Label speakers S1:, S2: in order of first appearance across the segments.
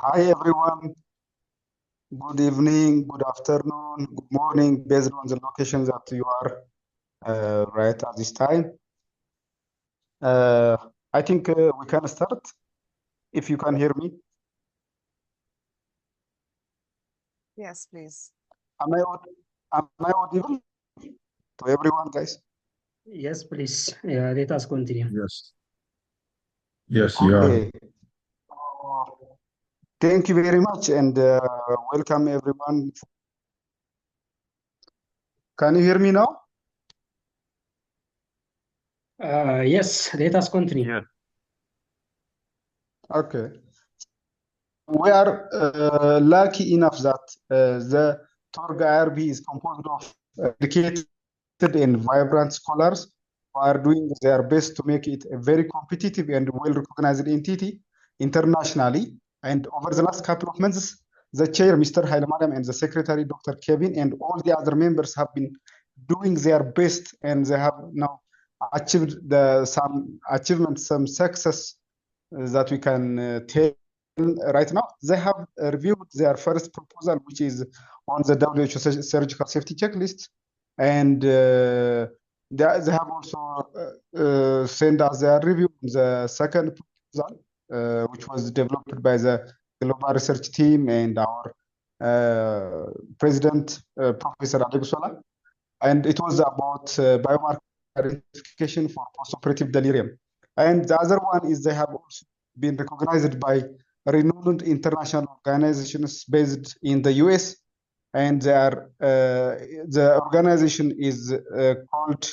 S1: Hi everyone. Good evening, good afternoon, good morning, based on the location that you are right at this time. I think we can start if you can hear me.
S2: Yes, please.
S1: Am I audible to everyone, guys?
S3: Yes, please. Let us continue.
S4: Yes. Yes, you are.
S1: Okay. Thank you very much and welcome everyone. Can you hear me now?
S3: Yes, let us continue.
S4: Yeah.
S1: Okay. We are lucky enough that the TORG IRB is composed of dedicated and vibrant scholars who are doing their best to make it a very competitive and well-recognized entity internationally. And over the last couple of months, the chair, Mr. Hailemariam, and the secretary, Dr. Kevin, and all the other members have been doing their best, and they have now achieved some achievements, some success that we can tell right now. They have reviewed their first proposal, which is on the WHO surgical safety checklist, and they have also sent us their review on the second proposal, which was developed by the global research team and our president, Professor Abebe, and it was about biomarker identification for postoperative delirium. And the other one is they have also been recognized by renowned international organizations based in the US, and they are, the organization is called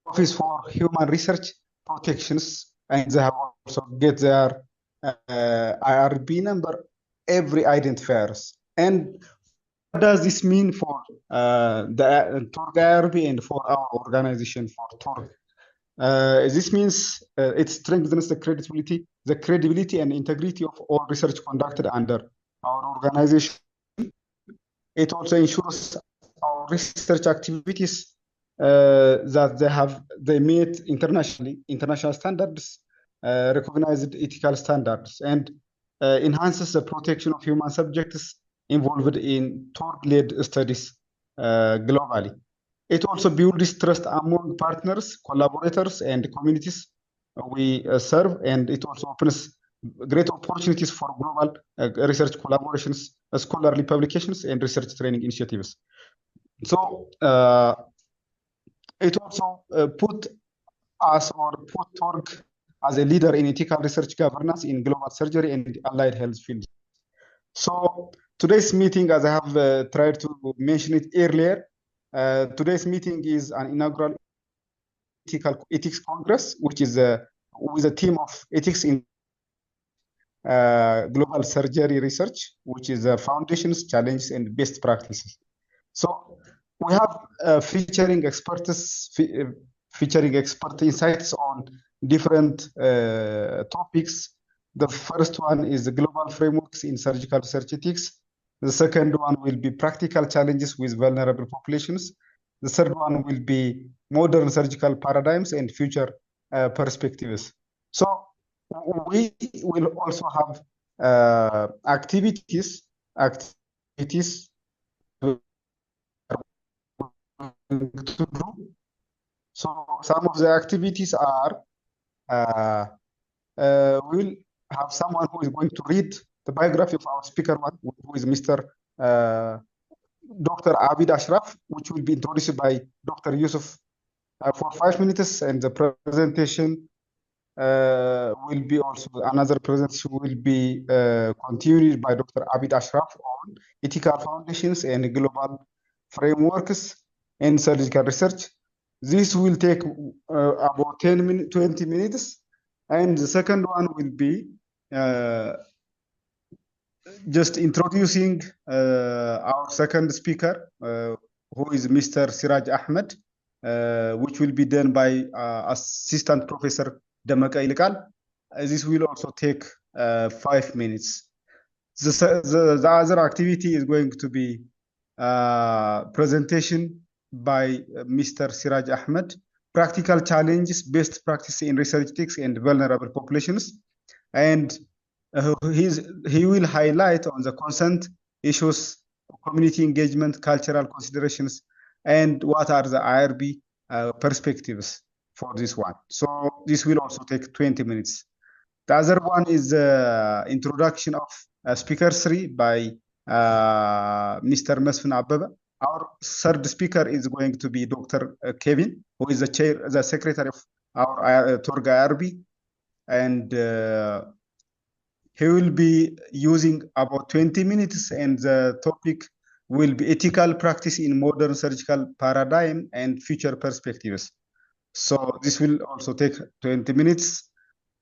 S1: Office for Human Research Protections, and they have also get their IRB number every identifiers. And what does this mean for the TORG IRB and for our organization, for TORG? This means it strengthens the credibility and integrity of all research conducted under our organization. It also ensures our research activities that they meet international standards, recognized ethical standards, and enhances the protection of human subjects involved in TORG-led studies globally. It also builds trust among partners, collaborators, and communities we serve, and it also opens great opportunities for global research collaborations, scholarly publications, and research training initiatives. So it also put TORG as a leader in ethical research governance in global surgery and allied health fields. So today's meeting, as I have tried to mention it earlier, today's meeting is an inaugural ethics congress, which is with a team of ethics in global surgery research, which is foundations, challenges, and best practices. So we have featuring expert insights on different topics. The first one is the global frameworks in surgical research ethics. The second one will be practical challenges with vulnerable populations. The third one will be modern surgical paradigms and future perspectives. So we will also have activities to do. So some of the activities are we'll have someone who is going to read the biography of our speaker one, who is Mr. Dr. Aabid Ashraf, which will be introduced by Dr. Yusuf for 5 minutes, and the presentation will be also another presentation will be continued by Dr. Aabid Ashraf on ethical foundations and global frameworks in surgical research. This will take about 20 minutes, and the second one will be just introducing our second speaker, who is Mr. Siraj Ahmed, which will be done by Assistant Professor Demeke. This will also take 5 minutes. The other activity is going to be presentation by Mr. Siraj Ahmed, practical challenges, best practice in research ethics and vulnerable populations. and he will highlight on the consent issues, community engagement, cultural considerations, and what are the IRB perspectives for this one. So this will also take 20 minutes. The other one is the introduction of speaker 3 by Mr. Mesfin Abebe. Our third speaker is going to be Dr. Kevin, who is the secretary of our TORG IRB, and he will be using about 20 minutes, and the topic will be ethical practice in modern surgical paradigm and future perspectives. So this will also take 20 minutes.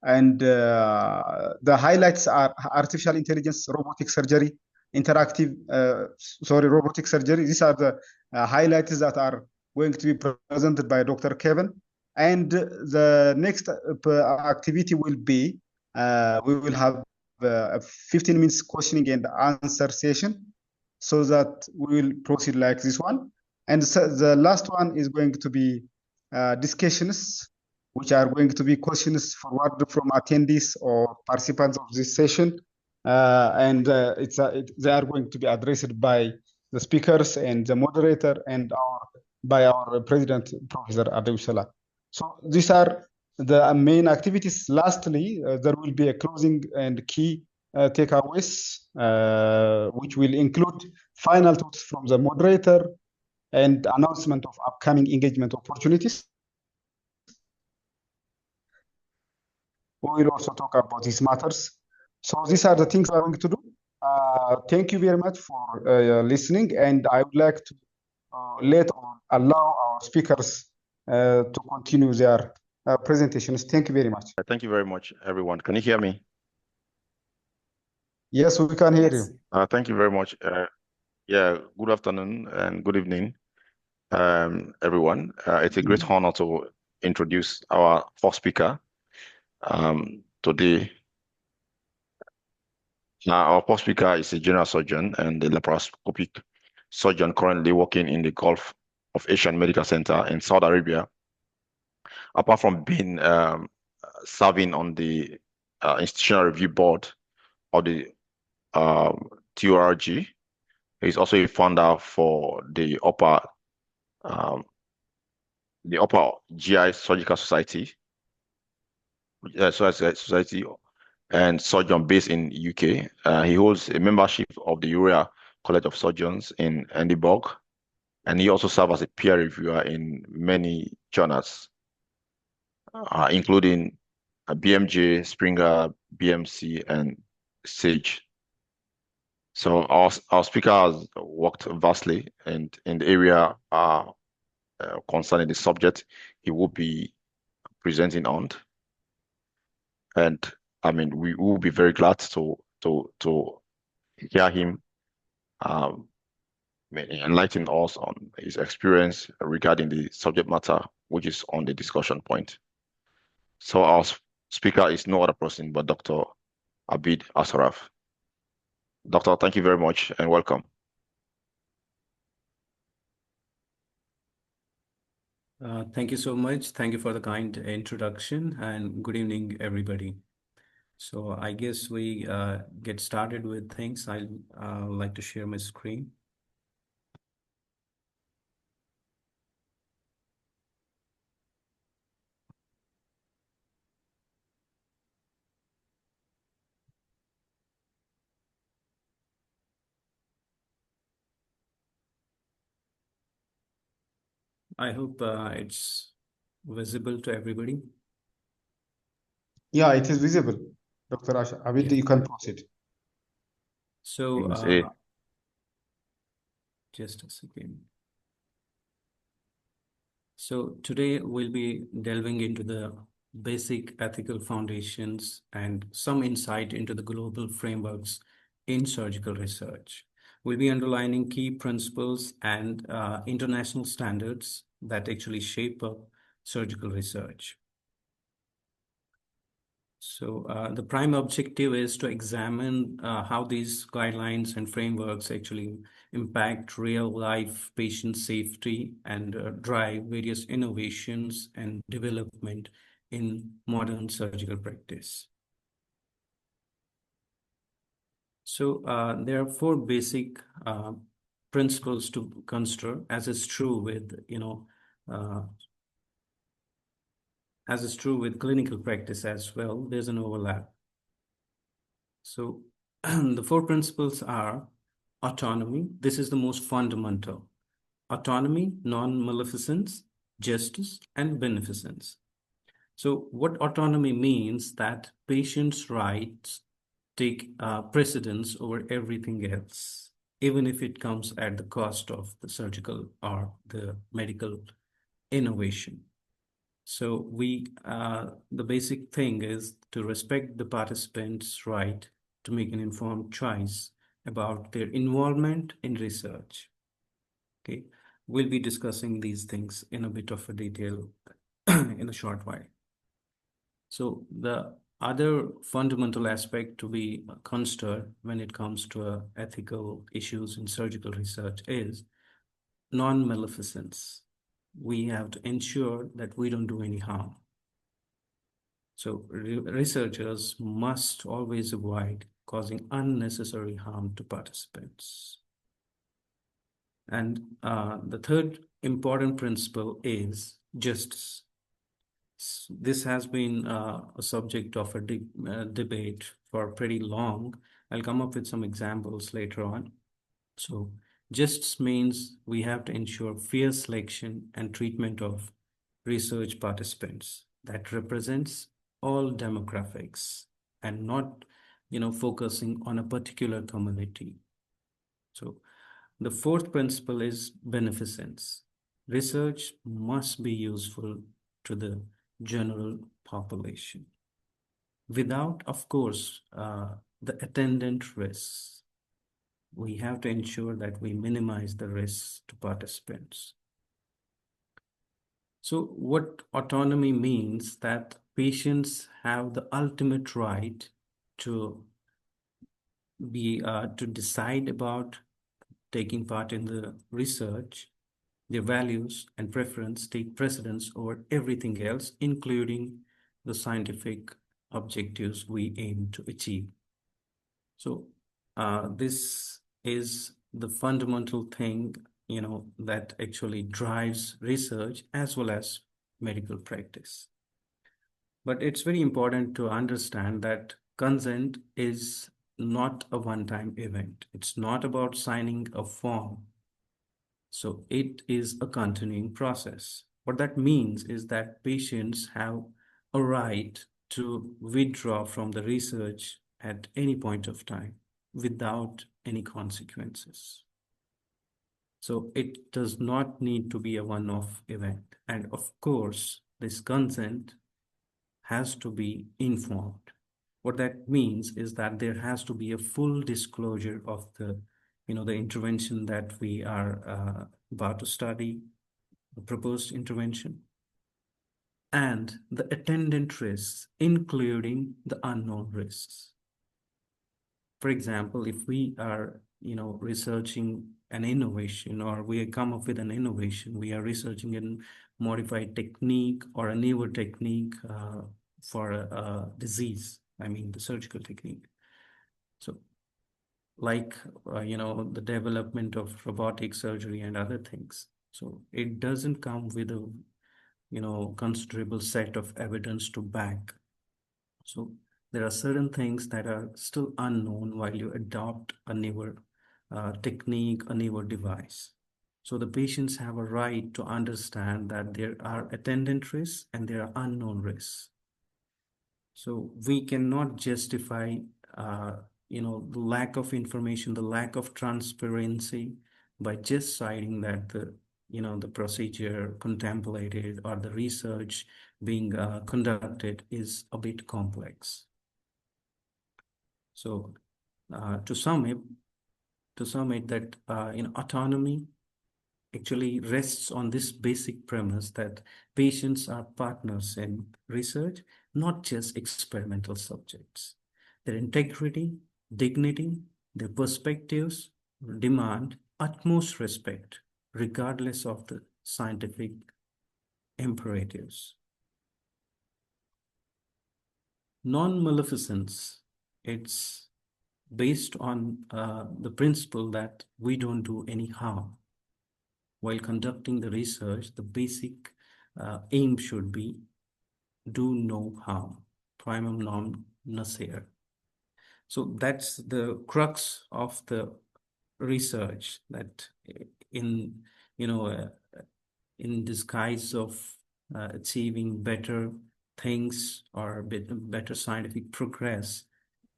S1: And the highlights are artificial intelligence, robotic surgery, robotic surgery. These are the highlights that are going to be presented by Dr. Kevin. And the next activity will be, we will have a 15 minutes questioning and answer session, so that we will proceed like this one. And the last one is going to be discussions, which are going to be questions forwarded from attendees or participants of this session. They are going to be addressed by the speakers and the moderator and by our president, Professor Abebe. So these are the main activities. Lastly, there will be a closing and key takeaways, which will include final thoughts from the moderator and announcement of upcoming engagement opportunities. We will also talk about these matters. So these are the things we are going to do. Thank you very much for listening, and I would like to allow our speakers to continue their presentations. Thank you very much.
S5: Thank you very much, everyone. Can you hear me?
S1: Yes, we can hear you.
S5: Thank you very much. Good afternoon and good evening, everyone. It's a great honor to introduce our first speaker today. Our first speaker is a general surgeon and a laparoscopic surgeon currently working in the Gulf of Asian Medical Center in Saudi Arabia. Apart from being serving on the Institutional Review Board of the TORG, he's also a founder for the upper GI Surgical Society, and surgeon based in UK. He holds a membership of the Urea College of Surgeons in Edinburgh, and he also serves as a peer reviewer in many journals, including BMJ, Springer, BMC, and Sage. So our speaker has worked vastly in the area concerning the subject he will be presenting on. And I mean, we will be very glad to hear him enlighten us on his experience regarding the subject matter, which is on the discussion point. So our speaker is no other person but Dr. Aabid Ashraf. Doctor, thank you very much and welcome.
S6: Thank you so much. Thank you for the kind introduction, and good evening, everybody. So I guess we get started with things. I'd like to share my screen. I hope it's visible to everybody.
S1: Yeah, it is visible, Dr. Aabid. You can proceed.
S6: So just a second. So today we'll be delving into the basic ethical foundations and some insight into the global frameworks in surgical research. We'll be underlining key principles and international standards that actually shape up surgical research. So the prime objective is to examine how these guidelines and frameworks actually impact real-life patient safety and drive various innovations and development in modern surgical practice. So there are four basic principles to consider, as is true with, as is true with clinical practice as well. There's an overlap. So the four principles are autonomy. This is the most fundamental. Autonomy, non-maleficence, justice, and beneficence. So what autonomy means that patients' rights take precedence over everything else, even if it comes at the cost of the surgical or the medical innovation. So the basic thing is to respect the participants' right to make an informed choice about their involvement in research. Okay, we'll be discussing these things in a bit of a detail in a short while. So the other fundamental aspect to be considered when it comes to ethical issues in surgical research is non-maleficence. We have to ensure that we don't do any harm. So researchers must always avoid causing unnecessary harm to participants. And the third important principle is justice. This has been a subject of a debate for pretty long. I'll come up with some examples later on. So justice means we have to ensure fair selection and treatment of research participants that represents all demographics and not, focusing on a particular community. So the fourth principle is beneficence. Research must be useful to the general population without, of course, the attendant risks. We have to ensure that we minimize the risks to participants. So what autonomy means that patients have the ultimate right to to decide about taking part in the research. Their values and preference take precedence over everything else, including the scientific objectives we aim to achieve. So this is the fundamental thing, that actually drives research as well as medical practice. But it's very important to understand that consent is not a one-time event. It's not about signing a form. So it is a continuing process. What that means is that patients have a right to withdraw from the research at any point of time without any consequences. So it does not need to be a one-off event. And of course, this consent has to be informed. What that means is that there has to be a full disclosure of the intervention that we are about to study, the proposed intervention, and the attendant risks, including the unknown risks. For example, if we are, researching an innovation, or we come up with an innovation, we are researching a modified technique or a newer technique for a disease, the surgical technique. So like, the development of robotic surgery and other things. So it doesn't come with a, considerable set of evidence to back. So there are certain things that are still unknown while you adopt a newer technique, a newer device. So the patients have a right to understand that there are attendant risks and there are unknown risks. So we cannot justify, the lack of information, the lack of transparency by just citing that the procedure contemplated or the research being conducted is a bit complex. So to sum it that autonomy actually rests on this basic premise that patients are partners in research, not just experimental subjects. Their integrity, dignity, their perspectives demand utmost respect, regardless of the scientific imperatives. Non-maleficence, it's based on the principle that we don't do any harm. While conducting the research, the basic aim should be do no harm, primum non nocere. So that's the crux of the research, that in, in disguise of achieving better things or better scientific progress,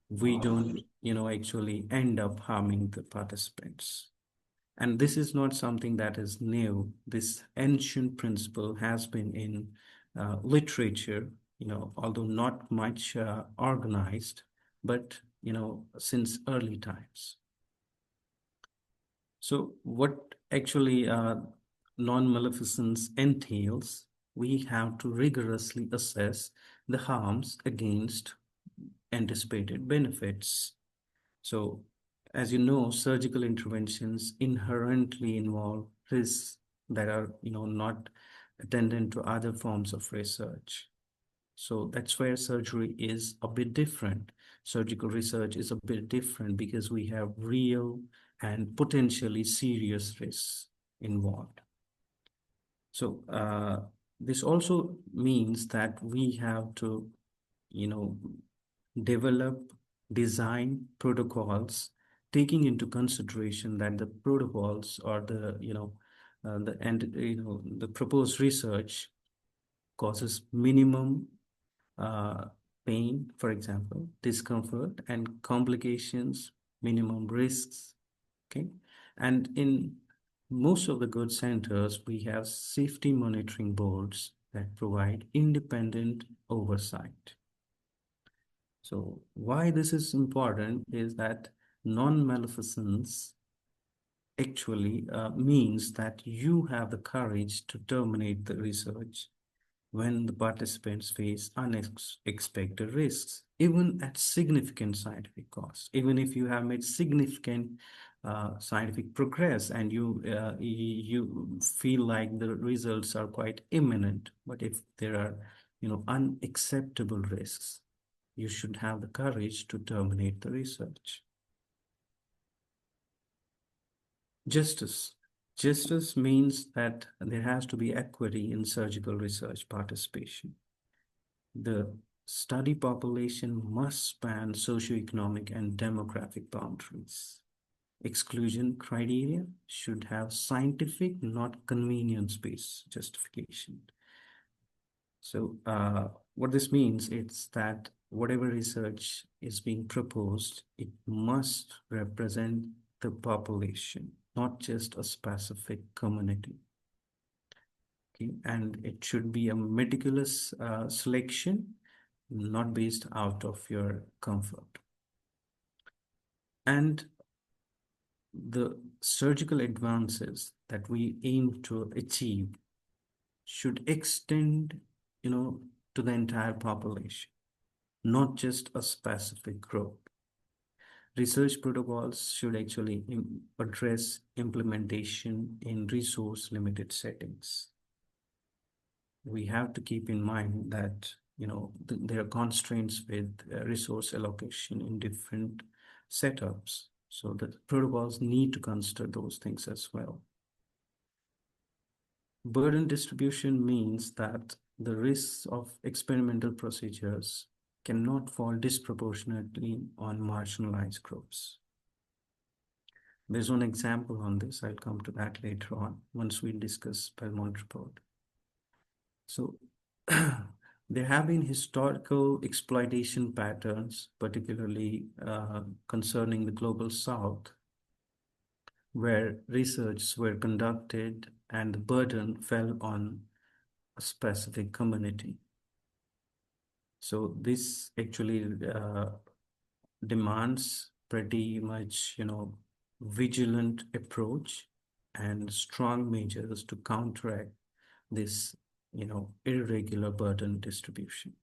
S6: we don't, actually end up harming the participants. And this is not something that is new. This ancient principle has been in literature, although not much organized, but, since early times. So what actually non-maleficence entails, we have to rigorously assess the harms against anticipated benefits. So, as you know, surgical interventions inherently involve risks that are, not attendant to other forms of research. So that's where surgery is a bit different. Surgical research is a bit different because we have real and potentially serious risks involved. So this also means that we have to, develop, design protocols, taking into consideration that the protocols or the, the proposed research causes minimum pain, for example, discomfort and complications, minimum risks, okay? And in most of the good centers, we have safety monitoring boards that provide independent oversight. So why this is important is that non-maleficence actually means that you have the courage to terminate the research when the participants face unexpected risks, even at significant scientific cost. Even if you have made significant scientific progress and you feel like the results are quite imminent, but if there are, unacceptable risks, you should have the courage to terminate the research. Justice. Justice means that there has to be equity in surgical research participation. The study population must span socioeconomic and demographic boundaries. Exclusion criteria should have scientific, not convenience-based justification. So what this means is that whatever research is being proposed, it must represent the population, not just a specific community. Okay? And it should be a meticulous selection, not based out of your comfort. And the surgical advances that we aim to achieve should extend, to the entire population, not just a specific group. Research protocols should actually address implementation in resource-limited settings. We have to keep in mind that, there are constraints with resource allocation in different setups. So the protocols need to consider those things as well. Burden distribution means that the risks of experimental procedures cannot fall disproportionately on marginalized groups. There's one example on this. I'll come to that later on once we discuss Belmont report. So there have been historical exploitation patterns, particularly concerning the Global South, where research were conducted and the burden fell on a specific community. So this actually demands pretty much, vigilant approach and strong measures to counteract this, irregular burden distribution.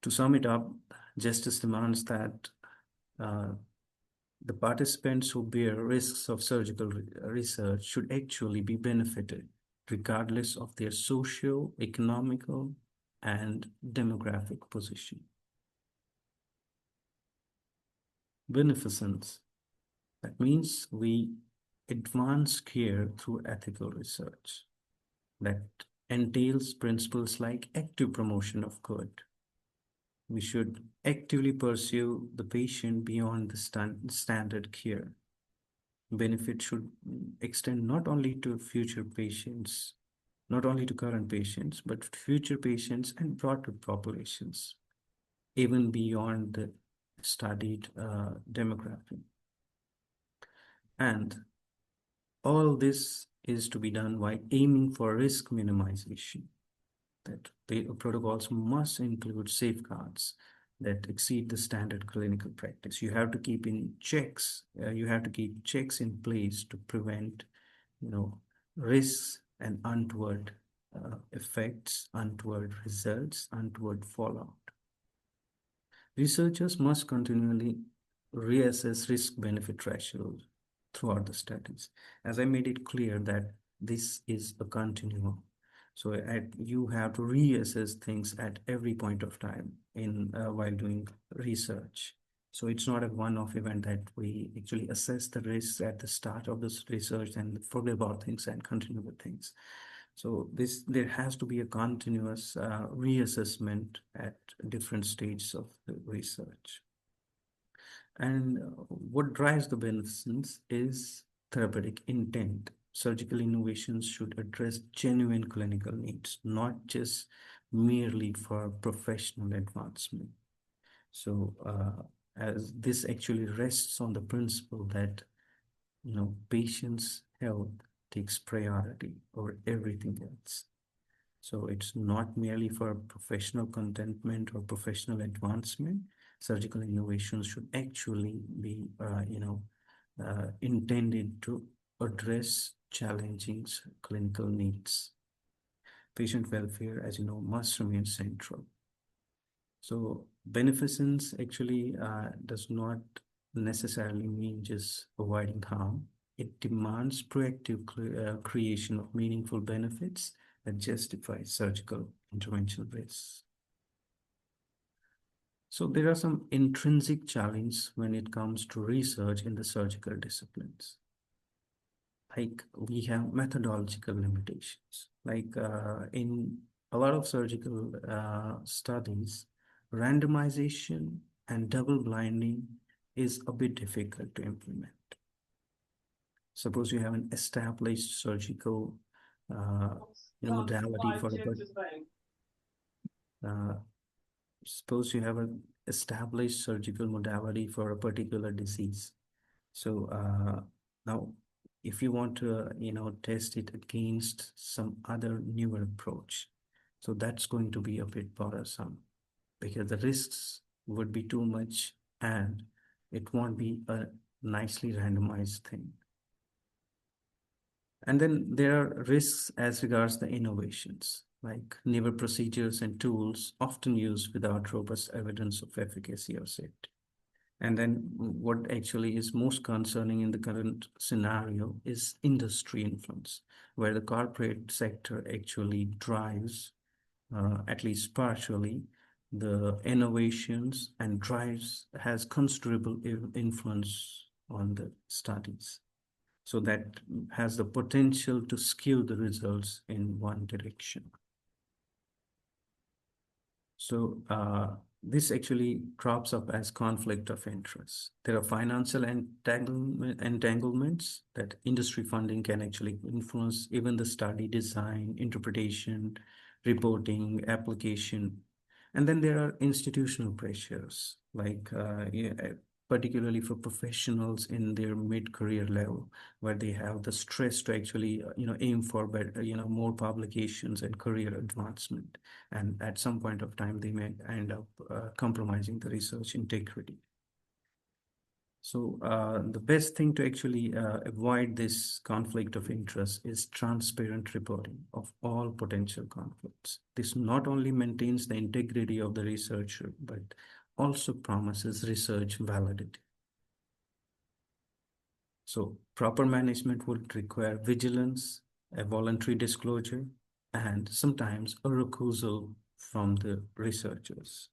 S6: To sum it up, justice demands that the participants who bear risks of surgical research should actually be benefited, regardless of their socio-economical and demographic position. Beneficence. That means we advance care through ethical research that entails principles like active promotion of good. We should actively pursue the patient beyond the standard care. Benefit should extend not only to future patients, not only to current patients, but future patients and broader populations, even beyond the studied demography. And all this is to be done while aiming for risk minimization. That protocols must include safeguards that exceed the standard clinical practice. You have to keep checks in place to prevent, risks and untoward effects, untoward results, untoward fallout. Researchers must continually reassess risk-benefit thresholds throughout the studies. As I made it clear that this is a continuum. So you have to reassess things at every point of time while doing research. So it's not a one-off event that we actually assess the risks at the start of this research and forget about things and continue with things. So there has to be a continuous reassessment at different stages of the research. And what drives the beneficence is therapeutic intent. Surgical innovations should address genuine clinical needs, not just merely for professional advancement. So as this actually rests on the principle that, patients' health takes priority over everything else. So it's not merely for professional contentment or professional advancement. Surgical innovations should actually be, intended to address challenging clinical needs. Patient welfare, as you know, must remain central. So beneficence actually does not necessarily mean just avoiding harm. It demands proactive creation of meaningful benefits that justify surgical intervention risks. So there are some intrinsic challenges when it comes to research in the surgical disciplines. Like we have methodological limitations. Like in a lot of surgical studies, randomization and double blinding is a bit difficult to implement. Suppose you have an established surgical modality for suppose you have an established surgical modality for a particular disease. So now, if you want to, test it against some other newer approach, so that's going to be a bit bothersome because the risks would be too much and it won't be a nicely randomized thing. And then there are risks as regards the innovations, like newer procedures and tools often used without robust evidence of efficacy or safety. And then what actually is most concerning in the current scenario is industry influence, where the corporate sector actually drives, at least partially, the innovations and has considerable influence on the studies. So that has the potential to skew the results in one direction. So this actually crops up as conflict of interest. There are financial entanglements that industry funding can actually influence even the study design, interpretation, reporting, application. And then there are institutional pressures, like particularly for professionals in their mid-career level, where they have the stress to actually, aim for better, more publications and career advancement. And at some point of time, they may end up compromising the research integrity. So the best thing to actually avoid this conflict of interest is transparent reporting of all potential conflicts. This not only maintains the integrity of the researcher, but also promises research validity. So proper management would require vigilance, a voluntary disclosure, and sometimes a recusal from the researchers.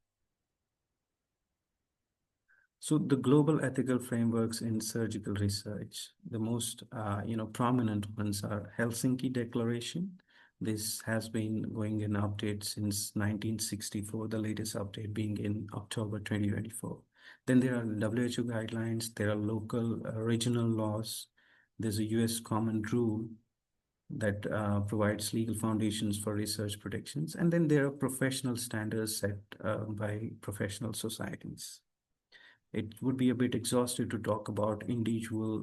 S6: So the global ethical frameworks in surgical research, the most prominent ones are Helsinki Declaration. This has been going in update since 1964, the latest update being in October 2024. Then there are WHO guidelines, there are local regional laws, there's a US common rule that provides legal foundations for research protections, and then there are professional standards set by professional societies. It would be a bit exhaustive to talk about individual,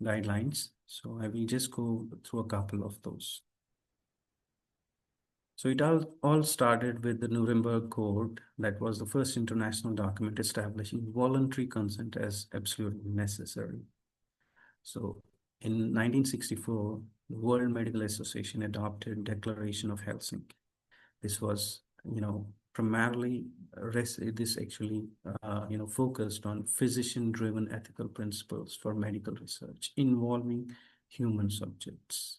S6: guidelines. So I will just go through a couple of those. So it all started with the Nuremberg Code. That was the first international document establishing voluntary consent as absolutely necessary. So in 1964, the World Medical Association adopted Declaration of Helsinki. This was, primarily focused on physician-driven ethical principles for medical research involving human subjects.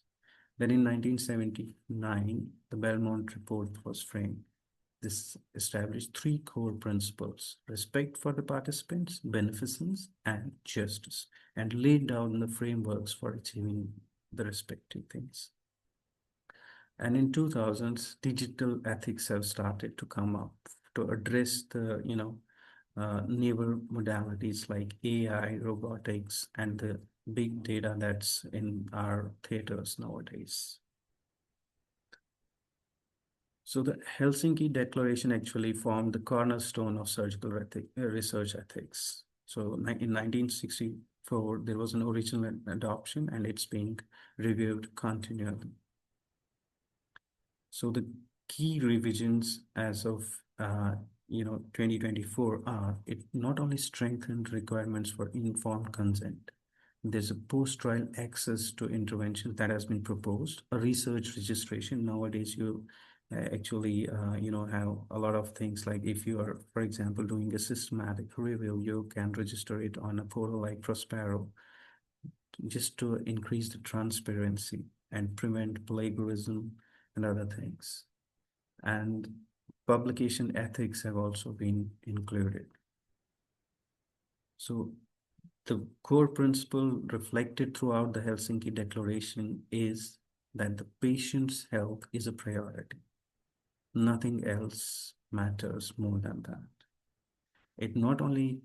S6: Then in 1979, the Belmont Report was framed. This established three core principles: respect for the participants, beneficence, and justice, and laid down the frameworks for achieving the respective things. And in 2000s, digital ethics have started to come up to address the, newer modalities like AI, robotics, and the big data that's in our theaters nowadays. So the Helsinki Declaration actually formed the cornerstone of surgical research ethics. So in 1964, there was an original adoption, and it's being reviewed continually. So the key revisions as of 2024 are: it not only strengthened requirements for informed consent, there's a post-trial access to intervention that has been proposed, a research registration. Nowadays, you actually have a lot of things, like if you are, for example, doing a systematic review, you can register it on a portal like Prospero, just to increase the transparency and prevent plagiarism and other things. And publication ethics have also been included. So the core principle reflected throughout the Helsinki Declaration is that the patient's health is a priority. Nothing else matters more than that. It not only,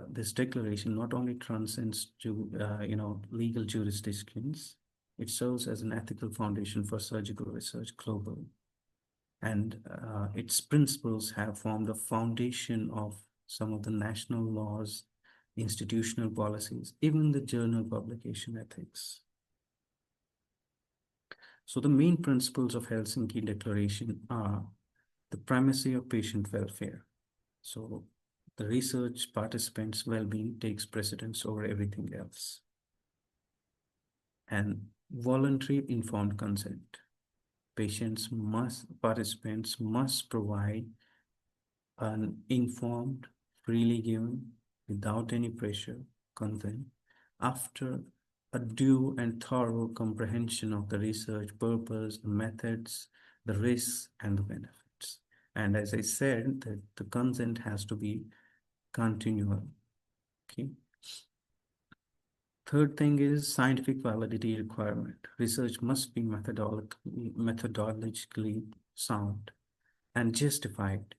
S6: this declaration not only transcends to, legal jurisdictions, it serves as an ethical foundation for surgical research globally. And its principles have formed the foundation of some of the national laws, institutional policies, even the journal publication ethics. So the main principles of Helsinki Declaration are the primacy of patient welfare. So the research participants' well-being takes precedence over everything else. And voluntary informed consent. Participants must provide an informed, freely given, without any pressure, consent after a due and thorough comprehension of the research purpose, the methods, the risks, and the benefits. And as I said, that the consent has to be continual. Okay. Third thing is scientific validity requirement. Research must be methodologically sound and justified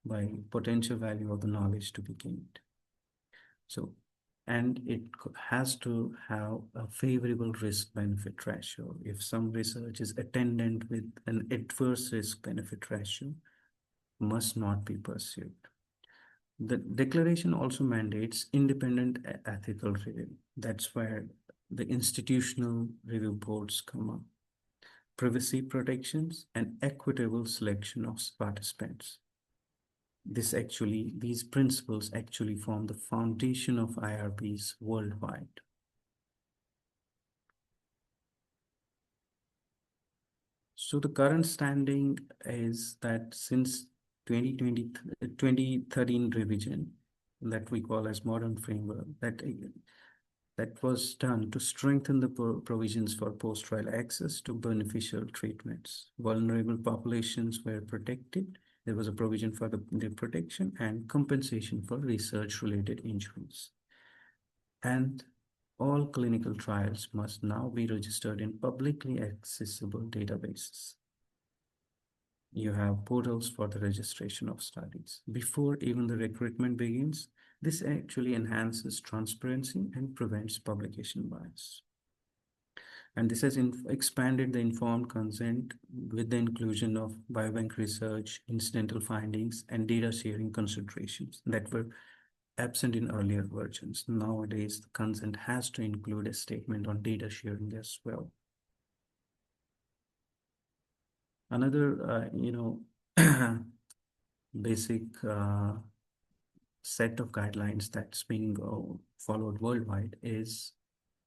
S6: by potential value of the knowledge to be gained. So, and it has to have a favorable risk-benefit ratio. If some research is attendant with an adverse risk-benefit ratio, must not be pursued. The declaration also mandates independent ethical review. That's where the institutional review boards come up. Privacy protections and equitable selection of participants. These principles actually form the foundation of IRBs worldwide. So the current standing is that since 2013 revision that we call as modern framework, that was done to strengthen the provisions for post-trial access to beneficial treatments. Vulnerable populations were protected There was a provision for the protection and compensation for research-related injuries. And all clinical trials must now be registered in publicly accessible databases. You have portals for the registration of studies. Before even the recruitment begins, this actually enhances transparency and prevents publication bias. And this has expanded the informed consent with the inclusion of biobank research, incidental findings, and data sharing considerations that were absent in earlier versions. Nowadays, the consent has to include a statement on data sharing as well. Another, basic set of guidelines that's being followed worldwide is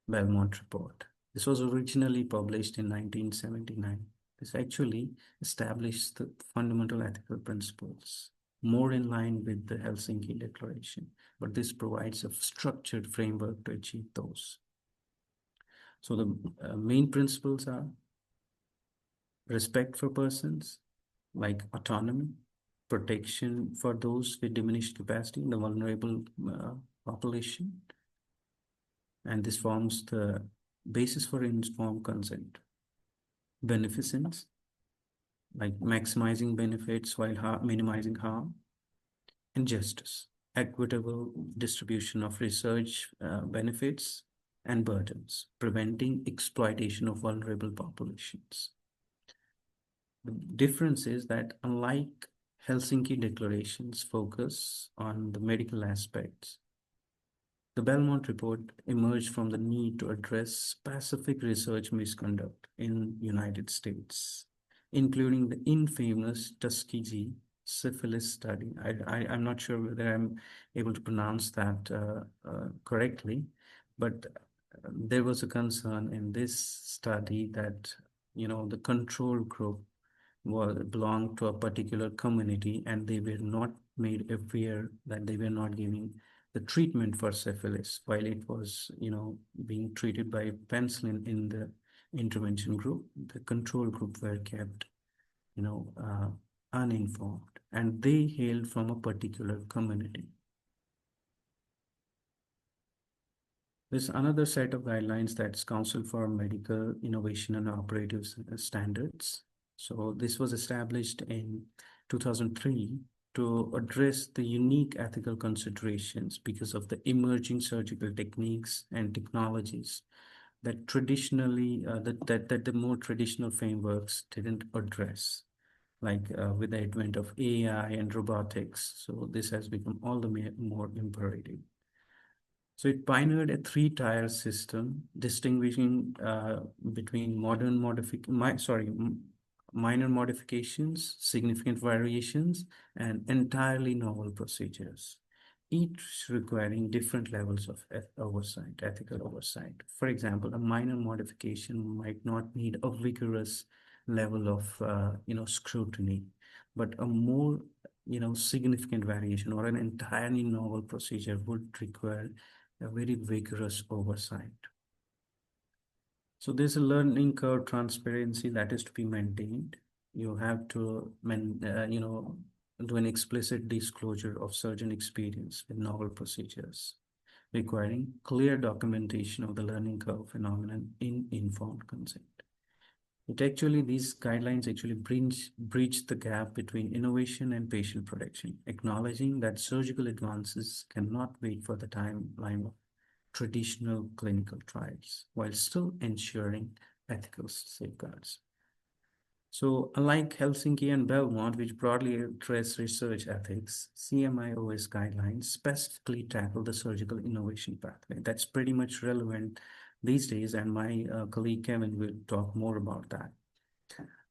S6: Belmont Report. This was originally published in 1979. This actually established the fundamental ethical principles, more in line with the Helsinki Declaration, but this provides a structured framework to achieve those. So the main principles are respect for persons, like autonomy, protection for those with diminished capacity in the vulnerable population, and this forms the basis for informed consent. Beneficence, like maximizing benefits while minimizing harm, and justice, equitable distribution of research benefits and burdens, preventing exploitation of vulnerable populations. The difference is that unlike Helsinki declarations focus on the medical aspects, the Belmont Report emerged from the need to address specific research misconduct in the United States, including the infamous Tuskegee syphilis study. I'm not sure whether I'm able to pronounce that correctly, but there was a concern in this study that, the control group belonged to a particular community and they were not made aware that they were not giving the treatment for syphilis while it was, being treated by penicillin in the intervention group. The control group were kept, uninformed, and they hailed from a particular community. There's another set of guidelines, that's Council for Medical Innovation and Operative Standards. So this was established in 2003 to address the unique ethical considerations because of the emerging surgical techniques and technologies that traditionally, that the more traditional frameworks didn't address, like with the advent of AI and robotics. So this has become all the more imperative. So it pioneered a three-tier system, distinguishing between minor modifications, significant variations, and entirely novel procedures, each requiring different levels of oversight, ethical oversight. For example, a minor modification might not need a vigorous level of scrutiny, but a more significant variation or an entirely novel procedure would require a very vigorous oversight. So there's a learning curve transparency that is to be maintained. You have to, do an explicit disclosure of surgeon experience with novel procedures, requiring clear documentation of the learning curve phenomenon in informed consent. These guidelines actually breach the gap between innovation and patient protection, acknowledging that surgical advances cannot wait for the timeline of traditional clinical trials, while still ensuring ethical safeguards. So unlike Helsinki and Belmont, which broadly address research ethics, CMIOS guidelines specifically tackle the surgical innovation pathway. That's pretty much relevant these days, and my colleague Kevin will talk more about that.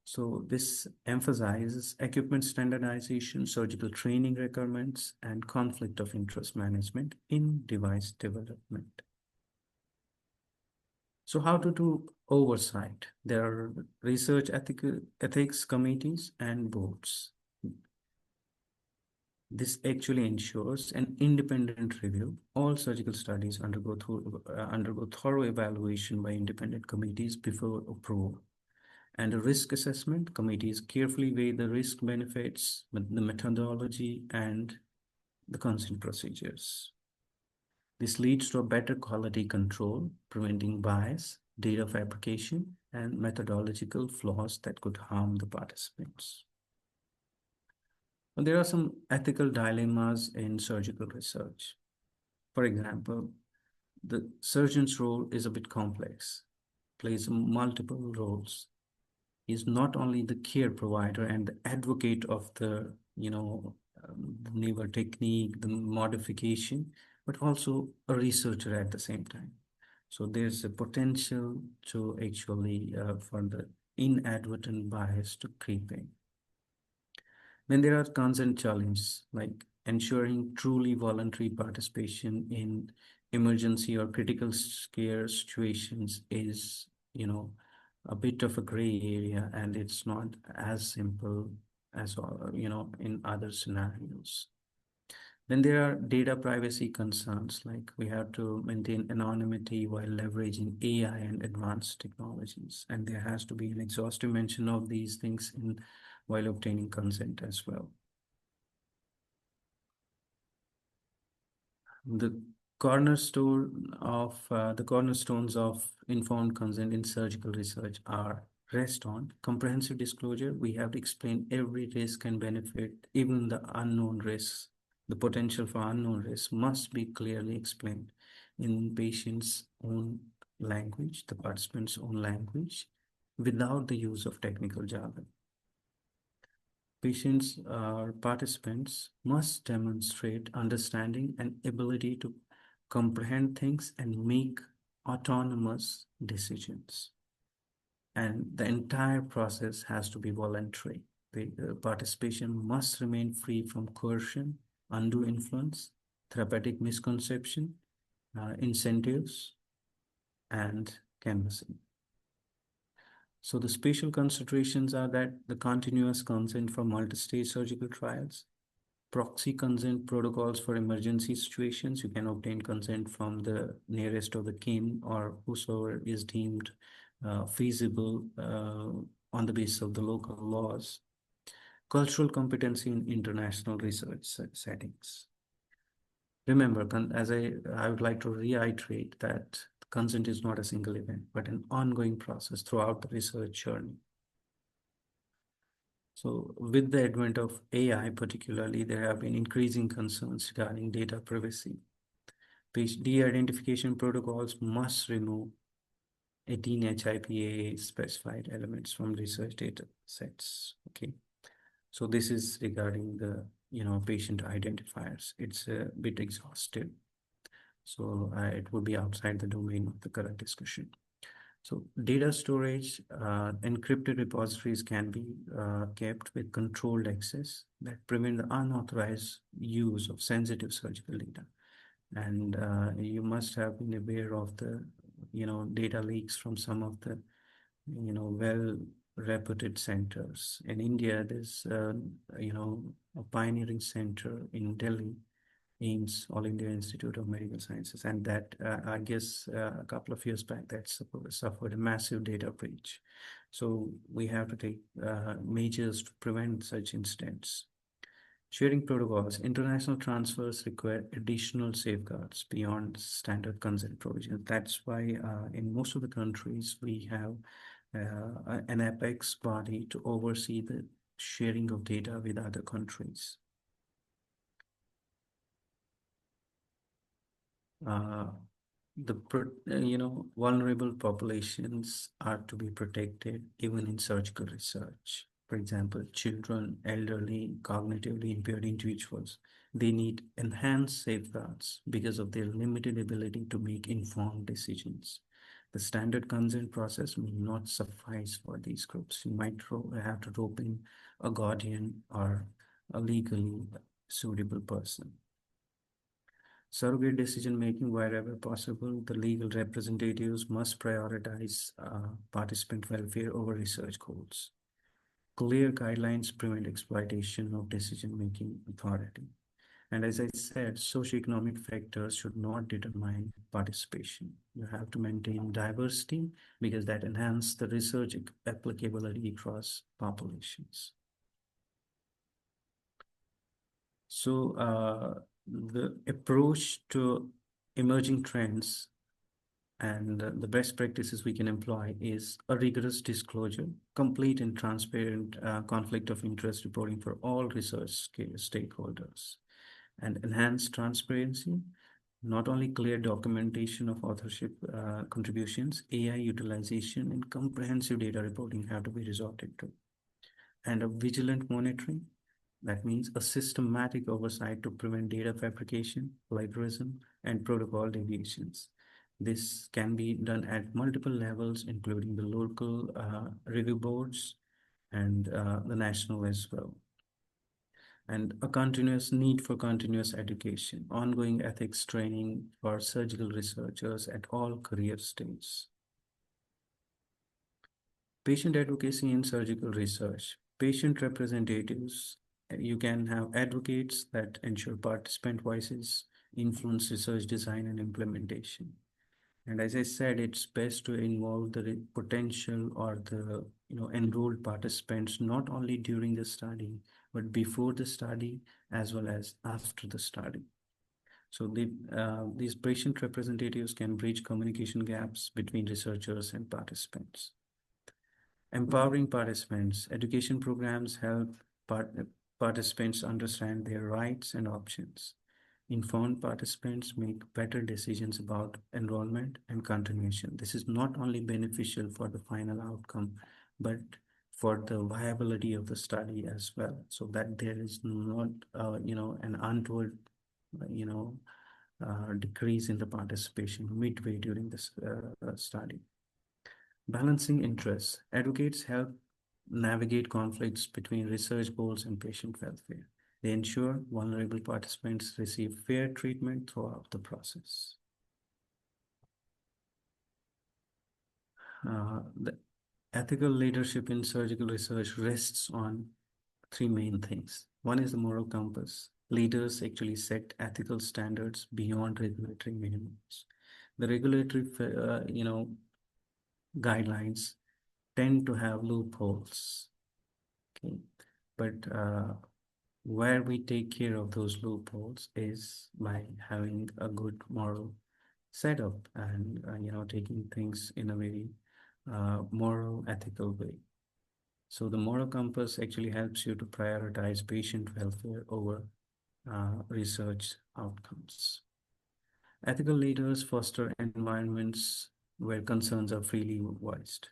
S6: So this emphasizes equipment standardization, surgical training requirements, and conflict of interest management in device development. So how to do oversight? There are research ethics committees and boards. This actually ensures an independent review. All surgical studies undergo thorough evaluation by independent committees before approval. And a risk assessment, committees carefully weigh the risk benefits, the methodology, and the consent procedures. This leads to a better quality control, preventing bias, data fabrication, and methodological flaws that could harm the participants. There are some ethical dilemmas in surgical research. For example, the surgeon's role is a bit complex, plays multiple roles. He's not only the care provider and the advocate of the, the newer technique, the modification, but also a researcher at the same time. So there's a potential to actually for the inadvertent bias to creep in. Then there are consent challenges, like ensuring truly voluntary participation in emergency or critical care situations is, a bit of a gray area, and it's not as simple as, in other scenarios. Then there are data privacy concerns, like we have to maintain anonymity while leveraging AI and advanced technologies. And there has to be an exhaustive mention of these things while obtaining consent as well. The cornerstones of informed consent in surgical research are rest on comprehensive disclosure. We have to explain every risk and benefit, even the unknown risks. The potential for unknown risks must be clearly explained in patient's own language, the participant's own language, without the use of technical jargon. Patients or participants must demonstrate understanding and ability to comprehend things and make autonomous decisions. And the entire process has to be voluntary. The participation must remain free from coercion, undue influence, therapeutic misconception, incentives, and canvassing. So the special considerations are that the continuous consent for multi-stage surgical trials, proxy consent protocols for emergency situations. You can obtain consent from the nearest of the kin or whosoever is deemed feasible on the basis of the local laws. Cultural competency in international research settings. Remember, as I would like to reiterate that consent is not a single event, but an ongoing process throughout the research journey. So with the advent of AI particularly, there have been increasing concerns regarding data privacy. De-identification protocols must remove 18 HIPAA specified elements from research data sets. Okay. So this is regarding the, patient identifiers. It's a bit exhaustive. So it would be outside the domain of the current discussion. So data storage, encrypted repositories can be kept with controlled access that prevent the unauthorized use of sensitive surgical data. And you must have been aware of the, data leaks from some of the, well-reputed centers. In India, there's, a pioneering center in Delhi, AIIMS, All India Institute of Medical Sciences, and that I guess a couple of years back that suffered a massive data breach. So we have to take measures to prevent such incidents. Sharing protocols, international transfers require additional safeguards beyond standard consent provisions. That's why in most of the countries we have an apex body to oversee the sharing of data with other countries. Vulnerable populations are to be protected even in surgical research. For example, children, elderly, cognitively impaired individuals, they need enhanced safeguards because of their limited ability to make informed decisions. The standard consent process may not suffice for these groups. You might have to rope in a guardian or a legally suitable person. Surrogate decision-making, wherever possible, the legal representatives must prioritize participant welfare over research goals. Clear guidelines prevent exploitation of decision-making authority. And as I said, socioeconomic factors should not determine participation. You have to maintain diversity because that enhances the research applicability across populations. So the approach to emerging trends and the best practices we can employ is a rigorous disclosure, complete and transparent conflict of interest reporting for all research stakeholders, and enhanced transparency, not only clear documentation of authorship contributions, AI utilization, and comprehensive data reporting have to be resorted to. And a vigilant monitoring, that means a systematic oversight to prevent data fabrication, plagiarism, and protocol deviations. This can be done at multiple levels, including the local review boards and the national as well. And a continuous need for continuous education, ongoing ethics training for surgical researchers at all career stages. Patient advocacy in surgical research. Patient representatives, you can have advocates that ensure participant voices, influence research design and implementation. And as I said, it's best to involve the potential or the enrolled participants not only during the study, but before the study as well as after the study. So these patient representatives can bridge communication gaps between researchers and participants. Empowering participants. Education programs help participants understand their rights and options. Informed participants make better decisions about enrollment and continuation. This is not only beneficial for the final outcome, but for the viability of the study as well, so that there is not, an untoward, decrease in the participation midway during this study. Balancing interests. Advocates help navigate conflicts between research goals and patient welfare. They ensure vulnerable participants receive fair treatment throughout the process. The ethical leadership in surgical research rests on three main things. One is the moral compass. Leaders actually set ethical standards beyond regulatory minimums. The regulatory, guidelines tend to have loopholes. Okay, but where we take care of those loopholes is by having a good moral setup and taking things in a very moral, ethical way. So the moral compass actually helps you to prioritize patient welfare over research outcomes. Ethical leaders foster environments where concerns are freely voiced.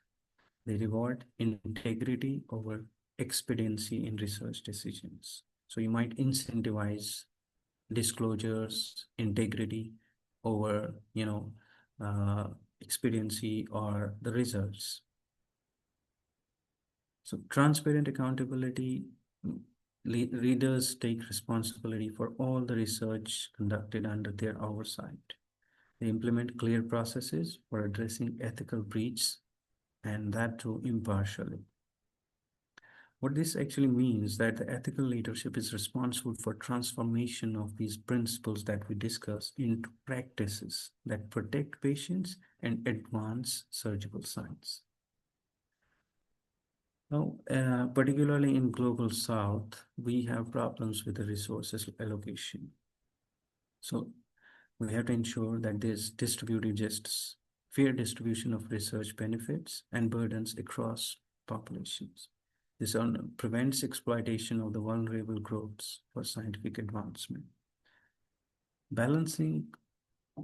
S6: They reward integrity over expediency in research decisions. So you might incentivize disclosures, integrity over, expediency or the results. So transparent accountability, readers take responsibility for all the research conducted under their oversight. They implement clear processes for addressing ethical breaches, and that too impartially. What this actually means that the ethical leadership is responsible for transformation of these principles that we discuss into practices that protect patients and advance surgical science. Now, particularly in Global South, we have problems with the resources allocation. So we have to ensure that there's distributed justice, fair distribution of research benefits and burdens across populations. This prevents exploitation of the vulnerable groups for scientific advancement. Balancing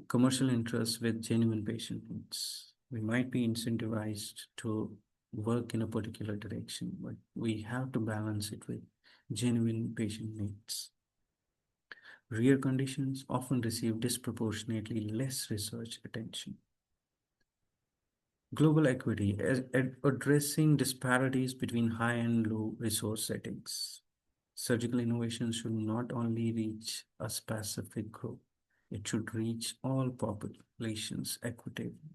S6: commercial interests with genuine patient needs. We might be incentivized to work in a particular direction, but we have to balance it with genuine patient needs. Rare conditions often receive disproportionately less research attention. Global equity, addressing disparities between high and low resource settings. Surgical innovation should not only reach a specific group, it should reach all populations equitably.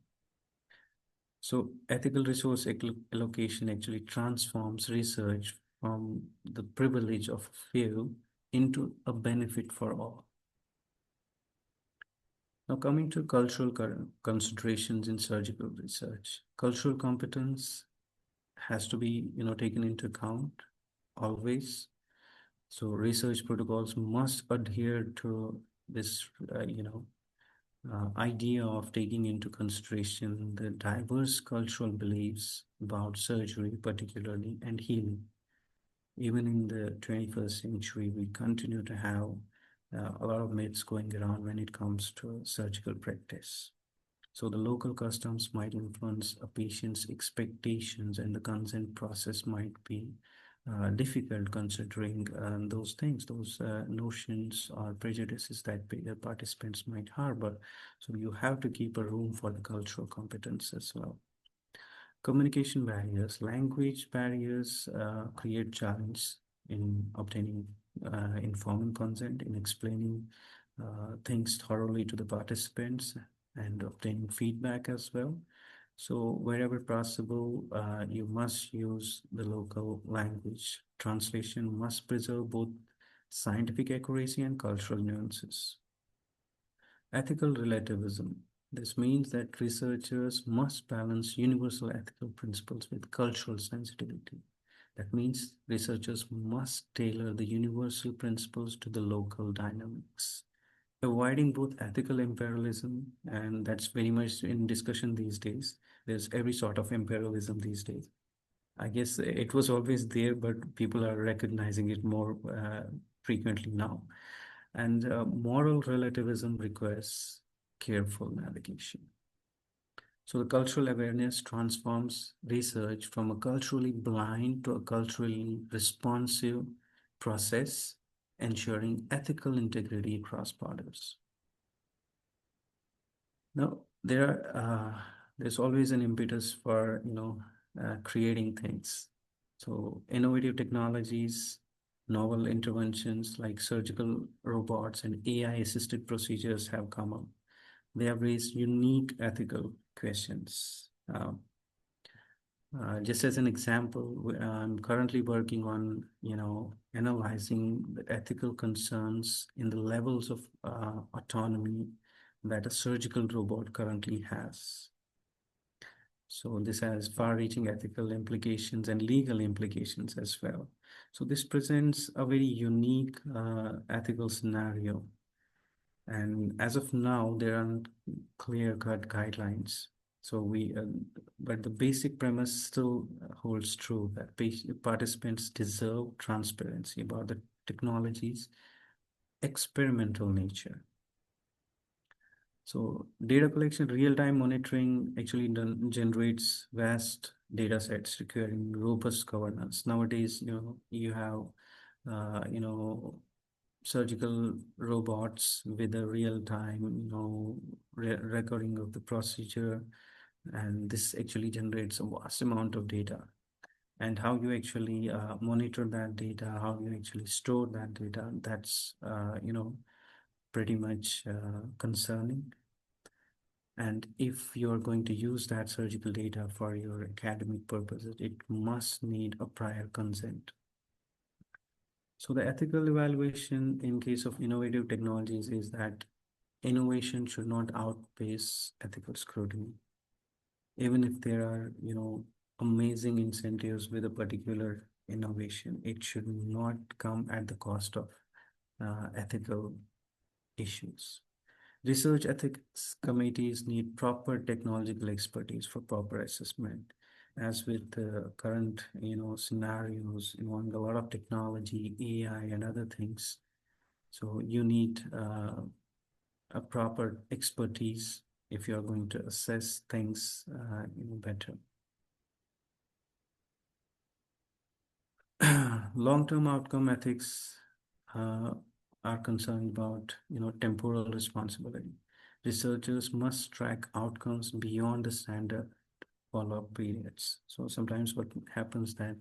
S6: So ethical resource allocation actually transforms research from the privilege of a few into a benefit for all. Now, coming to cultural considerations in surgical research, cultural competence has to be, taken into account always. So research protocols must adhere to this, idea of taking into consideration the diverse cultural beliefs about surgery, particularly, and healing. Even in the 21st century, we continue to have a lot of myths going around when it comes to surgical practice. So the local customs might influence a patient's expectations, and the consent process might be difficult considering those things, those notions or prejudices that the participants might harbor. So you have to keep a room for the cultural competence as well. Communication barriers, language barriers create challenge in obtaining informed consent, in explaining things thoroughly to the participants and obtaining feedback as well. So wherever possible, you must use the local language. Translation must preserve both scientific accuracy and cultural nuances. Ethical relativism. This means that researchers must balance universal ethical principles with cultural sensitivity. That means researchers must tailor the universal principles to the local dynamics. Avoiding both ethical imperialism, and that's very much in discussion these days. There's every sort of imperialism these days. I guess it was always there, but people are recognizing it more frequently now. And moral relativism requires careful navigation. So the cultural awareness transforms research from a culturally blind to a culturally responsive process, ensuring ethical integrity across borders. Now, there's always an impetus for, creating things. So innovative technologies, novel interventions like surgical robots and AI-assisted procedures have come up. They have raised unique ethical questions. Just as an example, I'm currently working on, analyzing the ethical concerns in the levels of autonomy that a surgical robot currently has. So this has far-reaching ethical implications and legal implications as well. So this presents a very unique ethical scenario. And as of now, there aren't clear-cut guidelines. So but the basic premise still holds true that participants deserve transparency about the technology's experimental nature. So data collection, real-time monitoring actually generates vast data sets requiring robust governance. Nowadays, you have, surgical robots with a real-time, recording of the procedure, and this actually generates a vast amount of data. And how you actually monitor that data, how you actually store that data, that's, pretty much concerning. And if you're going to use that surgical data for your academic purposes, it must need a prior consent. So the ethical evaluation in case of innovative technologies is that innovation should not outpace ethical scrutiny. Even if there are, amazing incentives with a particular innovation, it should not come at the cost of ethical issues. Research ethics committees need proper technological expertise for proper assessment. As with the current, scenarios involving a lot of technology, AI, and other things. So you need a proper expertise if you're going to assess things, better. Long-term outcome ethics are concerned about, temporal responsibility. Researchers must track outcomes beyond the standard follow-up periods. So sometimes what happens that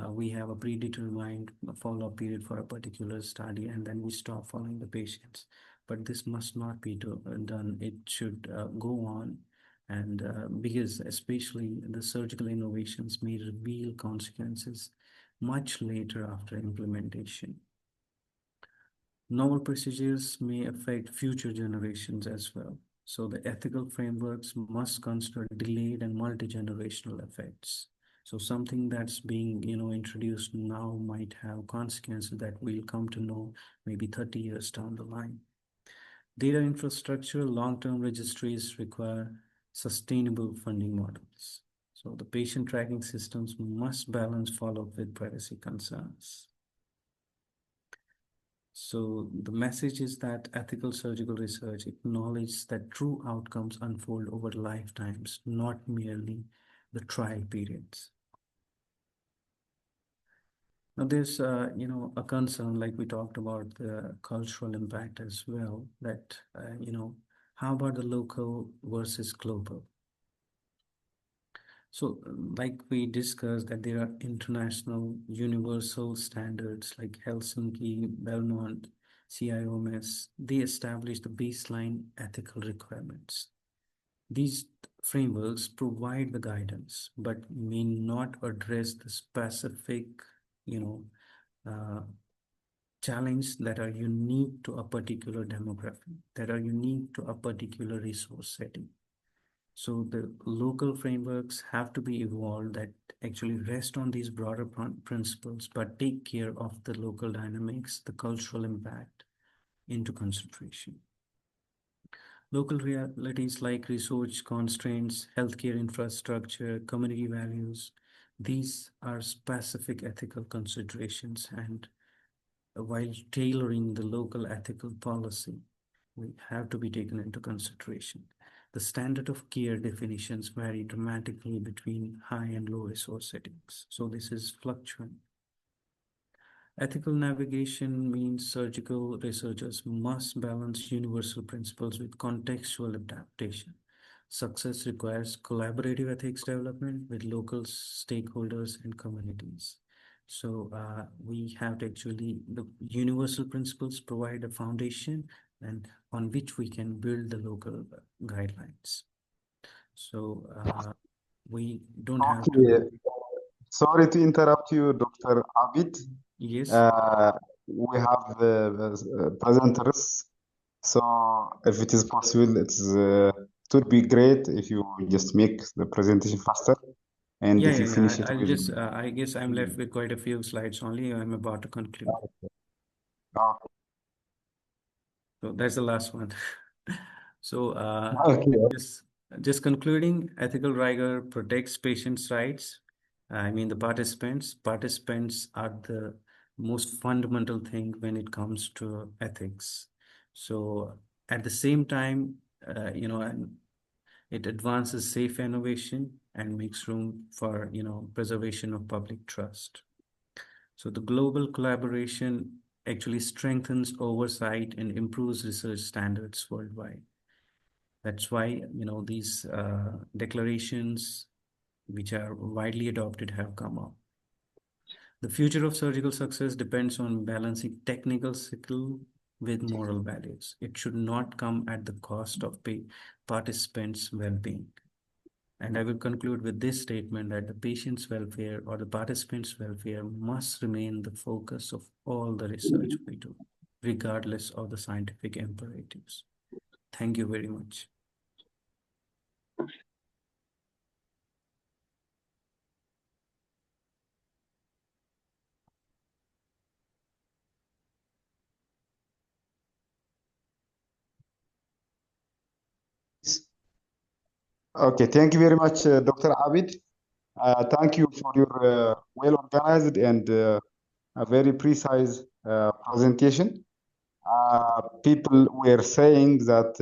S6: we have a predetermined follow-up period for a particular study, and then we stop following the patients. But this must not be done. It should go on, and because especially the surgical innovations may reveal consequences much later after implementation. Novel procedures may affect future generations as well. So the ethical frameworks must consider delayed and multi-generational effects. So something that's being, introduced now might have consequences that we'll come to know maybe 30 years down the line. Data infrastructure, long-term registries require sustainable funding models. So the patient tracking systems must balance follow-up with privacy concerns. So the message is that ethical surgical research acknowledges that true outcomes unfold over lifetimes, not merely the trial periods. Now there's, a concern, like we talked about the cultural impact as well, that, how about the local versus global? So like we discussed that there are international universal standards like Helsinki, Belmont, CIOMS, they establish the baseline ethical requirements. These frameworks provide the guidance, but may not address the specific, challenge that are unique to a particular demography, that are unique to a particular resource setting. So the local frameworks have to be evolved that actually rest on these broader principles, but take care of the local dynamics, the cultural impact into consideration. Local realities like research constraints, healthcare infrastructure, community values, these are specific ethical considerations, and while tailoring the local ethical policy, we have to be taken into consideration. The standard of care definitions vary dramatically between high and low resource settings. So this is fluctuant. Ethical navigation means surgical researchers must balance universal principles with contextual adaptation. Success requires collaborative ethics development with local stakeholders and communities. So we have to actually, the universal principles provide a foundation and on which we can build the local guidelines. So we don't have to.
S1: Sorry to interrupt you, Dr. Aabid.
S6: Yes.
S1: We have presenters, so if it is possible, it would be great if you just make the presentation faster. And if you finish it
S6: I'll
S1: with
S6: just, I guess I'm left with quite a few slides only. I'm about to conclude.
S1: Okay.
S6: So that's the last one. So
S1: Okay.
S6: just concluding, ethical rigor protects patients' rights. I mean, the participants are the most fundamental thing when it comes to ethics. So at the same time, and it advances safe innovation and makes room for, preservation of public trust. So the global collaboration actually strengthens oversight and improves research standards worldwide. That's why, these declarations, which are widely adopted, have come up. The future of surgical success depends on balancing technical skill with moral values. It should not come at the cost of participants' well-being. And I will conclude with this statement that the patient's welfare or the participants' welfare must remain the focus of all the research we do, regardless of the scientific imperatives. Thank you very much.
S1: Okay, thank you very much, Dr. Aabid. Thank you for your well-organized and a very precise presentation. People were saying that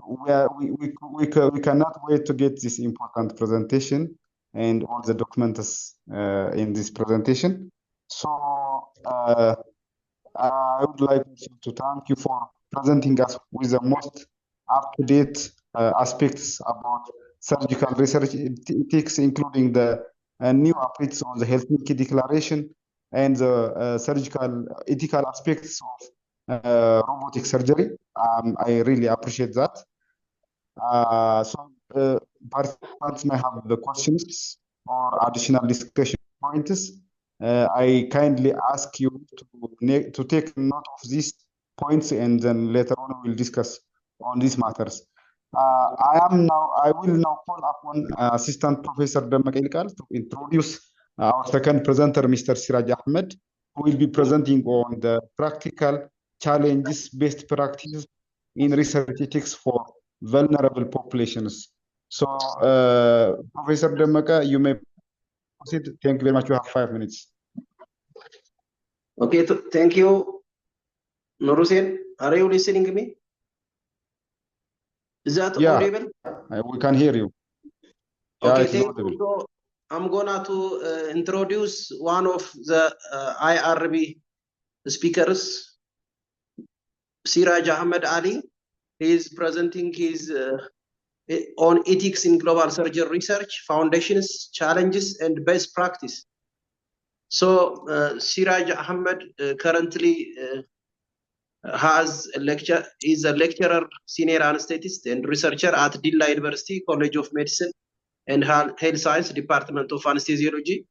S1: we cannot wait to get this important presentation and all the documents in this presentation. So I would like to thank you for presenting us with the most up-to-date aspects about surgical research ethics, including the new updates on the Helsinki Declaration and the surgical ethical aspects of robotic surgery. I really appreciate that. So participants may have the questions or additional discussion points. I kindly ask you to take note of these points, and then later on we will discuss on these matters. I will now call upon Assistant Professor Demeke to introduce our second presenter, Mr. Siraj Ahmed, who will be presenting on the practical challenges, best practices in research ethics for vulnerable populations. So, Professor Demeke, you may proceed. Thank you very much. You have 5 minutes.
S7: Okay, thank you, Nurhusen. Are you listening to me? Is that audible?
S1: We can hear you.
S7: Okay, thank you. So I'm gonna introduce one of the IRB speakers, Siraj Ahmed Ali. He is presenting his on ethics in global surgery research, foundations, challenges, and best practice. So Siraj Ahmed currently is a lecturer, senior anesthetist, and researcher at Dilla University College of Medicine and Health Science Department of Anesthesiology.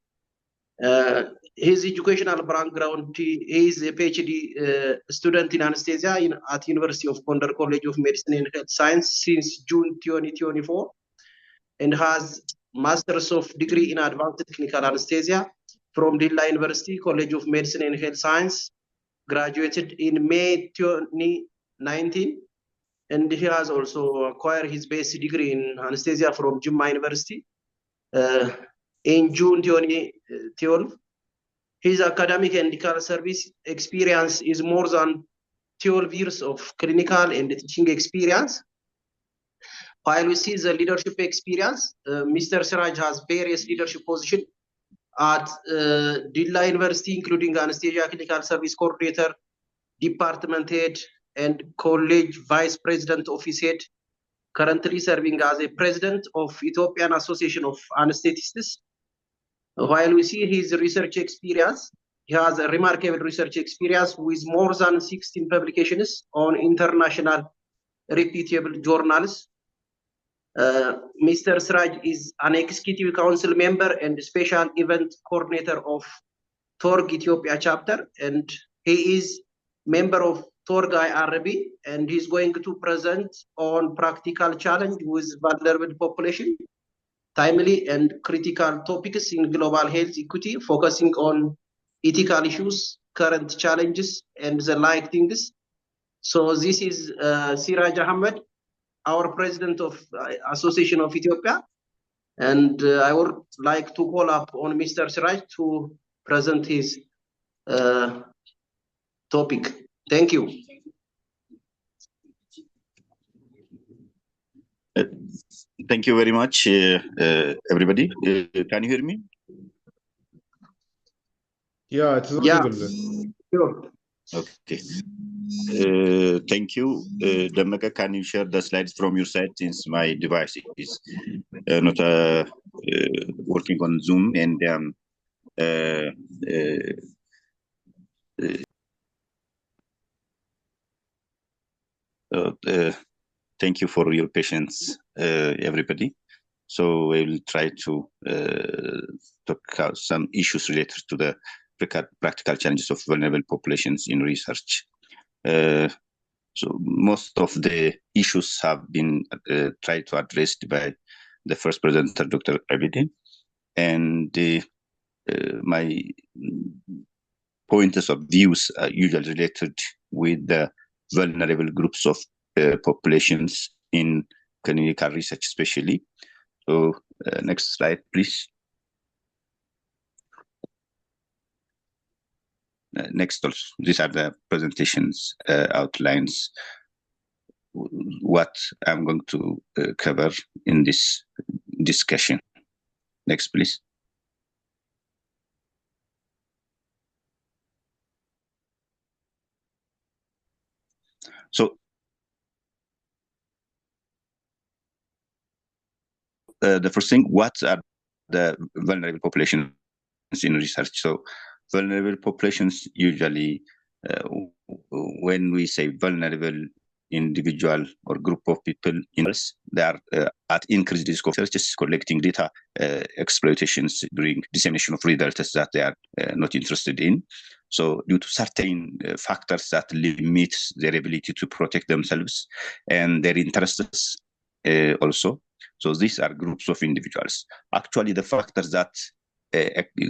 S7: His educational background: he is a PhD student in anesthesia at University of Gondar College of Medicine and Health Science since June 2024, and has Masters of Degree in Advanced Clinical Anesthesia from Dilla University College of Medicine and Health Science. Graduated in May 2019, and he has also acquired his basic degree in anesthesia from Jumma University in June 2012. His academic and medical service experience is more than 12 years of clinical and teaching experience. While we see the leadership experience, Mr. Siraj has various leadership positions at Dilla University, including anesthesia clinical service coordinator, department head, and college vice president office head, currently serving as a president of Ethiopian Association of Anesthetists. While we see his research experience, he has a remarkable research experience with more than 16 publications on international reputable journals. Mr. Siraj is an executive council member and special event coordinator of TORG Ethiopia chapter, and he is member of TORG IRB, and he's going to present on practical challenge with vulnerable population, timely and critical topics in global health equity, focusing on ethical issues, current challenges, and the like things. So this is Siraj Ahmed, our president of Association of Ethiopia, and I would like to call up on Mr. Siraj to present his topic. Thank you.
S8: Thank you very much, everybody. Can you hear me?
S1: Yeah, it's audible.
S7: Sure.
S8: Okay. Thank you. Demeke, can you share the slides from your side, since my device is not working on Zoom, and thank you for your patience, everybody. So I will try to talk about some issues related to the practical challenges of vulnerable populations in research. So most of the issues have been tried to address by the first presenter, Dr. Aabid, and my pointers of views are usually related with the vulnerable groups of populations in clinical research, especially. So next slide, please. Next, also, these are the presentations outlines what I'm going to cover in this discussion. Next, please. So the first thing, what are the vulnerable populations in research? So vulnerable populations, usually when we say vulnerable, individual or group of people that are at increased risk of searches, collecting data, exploitations during dissemination of results that they are not interested in. So due to certain factors that limit their ability to protect themselves and their interests also. So these are groups of individuals. Actually, the factors that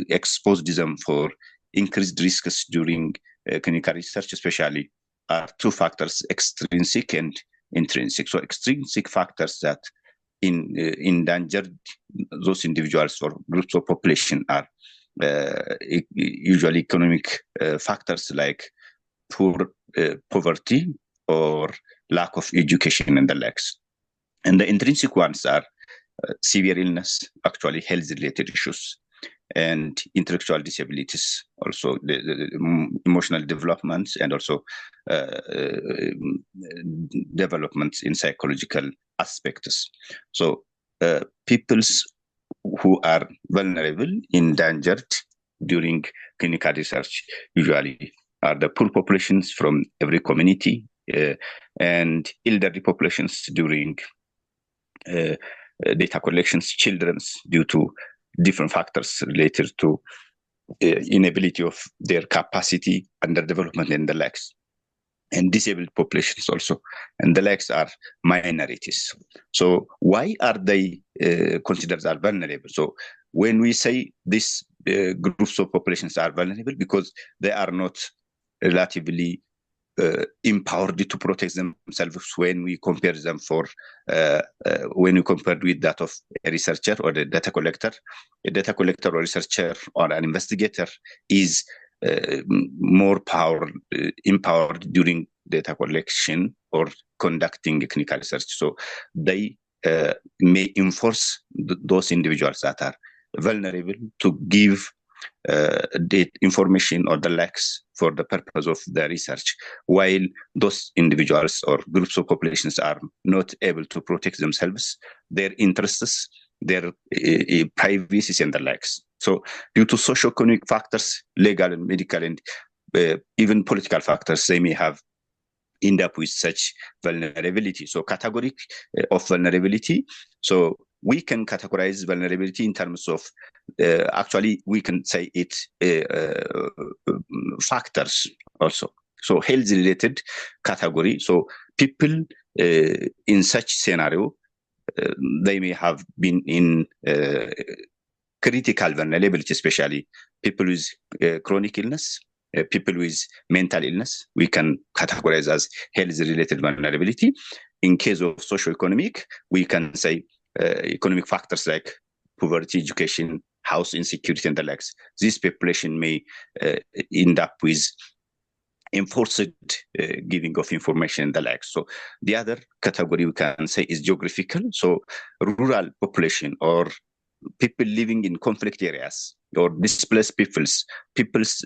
S8: exposed them for increased risks during clinical research, especially, are two factors: extrinsic and intrinsic. So extrinsic factors that endangered those individuals or groups of population are usually economic factors like poverty or lack of education and the likes. And the intrinsic ones are severe illness, actually health-related issues, and intellectual disabilities, also the emotional developments, and also developments in psychological aspects. So peoples who are vulnerable, endangered during clinical research usually are the poor populations from every community and elderly populations during data collections, children's due to different factors related to inability of their capacity, underdevelopment, and the likes, and disabled populations also, and the likes are minorities. So why are they considered as vulnerable? So when we say these groups of populations are vulnerable, because they are not relatively empowered to protect themselves when we compare them when we compare with that of a researcher or a data collector. A data collector or researcher or an investigator is more empowered during data collection or conducting clinical research. So they may enforce those individuals that are vulnerable to give the information or the lacks for the purpose of the research, while those individuals or groups of populations are not able to protect themselves, their interests, their privacies, and the likes. So due to socio-economic factors, legal and medical, and even political factors, they may have end up with such vulnerability. So category of vulnerability. So we can categorize vulnerability in terms of, actually, we can say it factors also. So health-related category. So people in such scenario, they may have been in critical vulnerability, especially people with chronic illness, people with mental illness, we can categorize as health-related vulnerability. In case of socioeconomic, we can say economic factors like poverty, education, house insecurity, and the likes. This population may end up with enforced giving of information and the likes. So the other category we can say is geographical. So rural population or people living in conflict areas or displaced peoples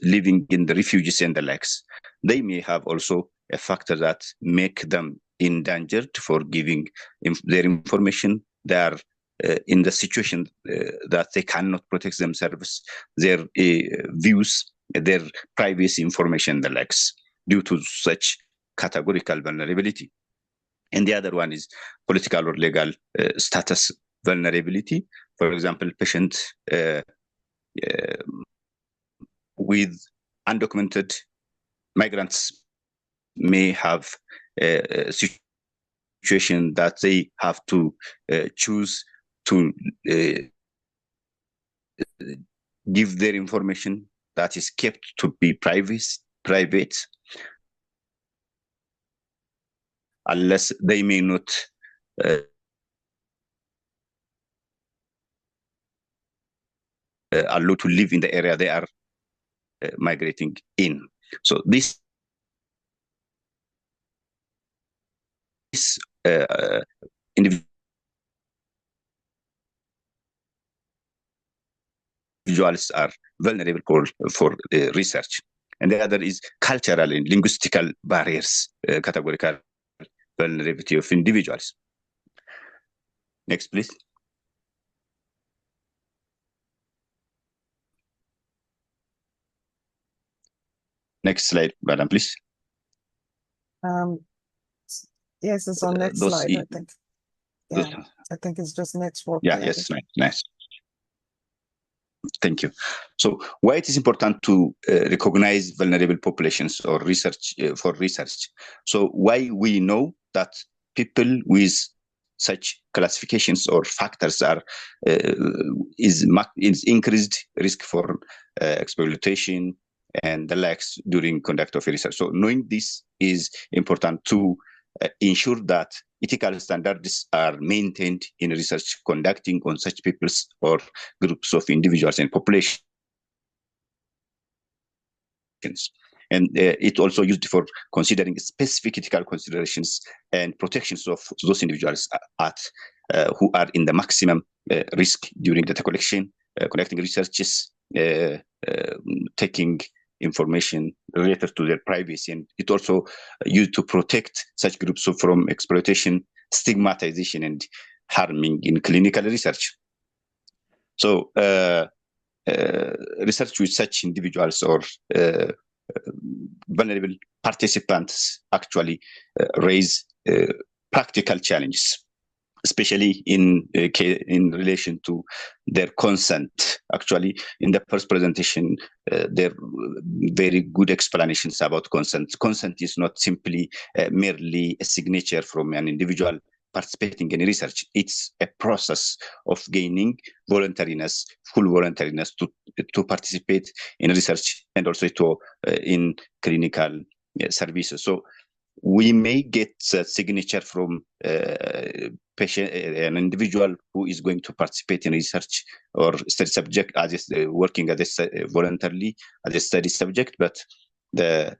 S8: living in the refugees and the likes, they may have also a factor that make them endangered for giving their information. They are in the situation that they cannot protect themselves, their views, their privacy information, the likes, due to such categorical vulnerability. And the other one is political or legal status vulnerability. For example, patients with undocumented migrants may have a situation that they have to choose to give their information that is kept to be private, unless they may not allowed to live in the area they are migrating in. So this individuals are vulnerable for research. And the other is cultural and linguistical barriers, categorical vulnerability of individuals. Next, please. Next slide, madam, please.
S2: Yes, it's on next
S8: those
S2: slide, I think.
S8: those-
S2: Yeah, I think it's just network.
S8: yeah, yes, nice. Thank you. So why it is important to recognize vulnerable populations or research for research. So why we know that people with such classifications or factors are is increased risk for exploitation and the likes during conduct of research. So knowing this is important to ensure that ethical standards are maintained in research conducting on such peoples or groups of individuals and populations. And it also used for considering specific ethical considerations and protections of those individuals who are in the maximum risk during data collection, conducting researches, taking information related to their privacy. And it also used to protect such groups from exploitation, stigmatization, and harming in clinical research. So research with such individuals or vulnerable participants actually raise practical challenges, especially in relation to their consent. Actually, in the first presentation, there are very good explanations about consent. Consent is not simply merely a signature from an individual participating in research. It's a process of gaining voluntariness, full voluntariness to participate in research and also to in clinical services. So we may get a signature from an individual who is going to participate in research or study subject as working as a voluntarily as a study subject, but the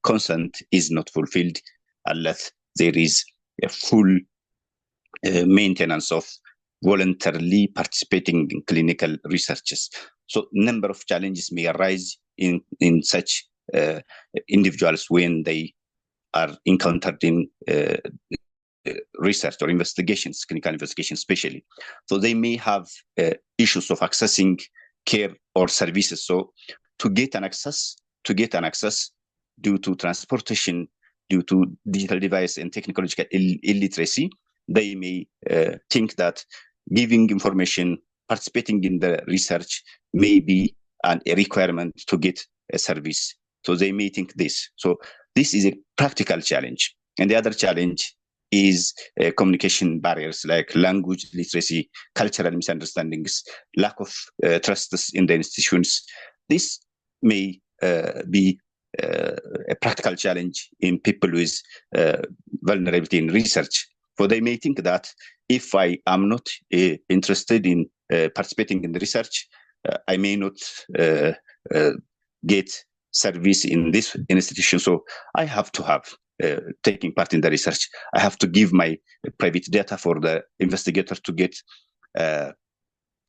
S8: consent is not fulfilled unless there is a full maintenance of voluntarily participating in clinical researches. So number of challenges may arise in such individuals when they are encountered in research or investigations, clinical investigations especially. So they may have issues of accessing care or services. So to get an access due to transportation, due to digital device and technological illiteracy, they may think that giving information, participating in the research may be a requirement to get a service. So they may think this. So this is a practical challenge. And the other challenge is communication barriers like language literacy, cultural misunderstandings, lack of trust in the institutions. This may be a practical challenge in people with vulnerability in research. For they may think that if I am not interested in participating in the research, I may not get service in this institution. So I have to have taking part in the research. I have to give my private data for the investigator to get a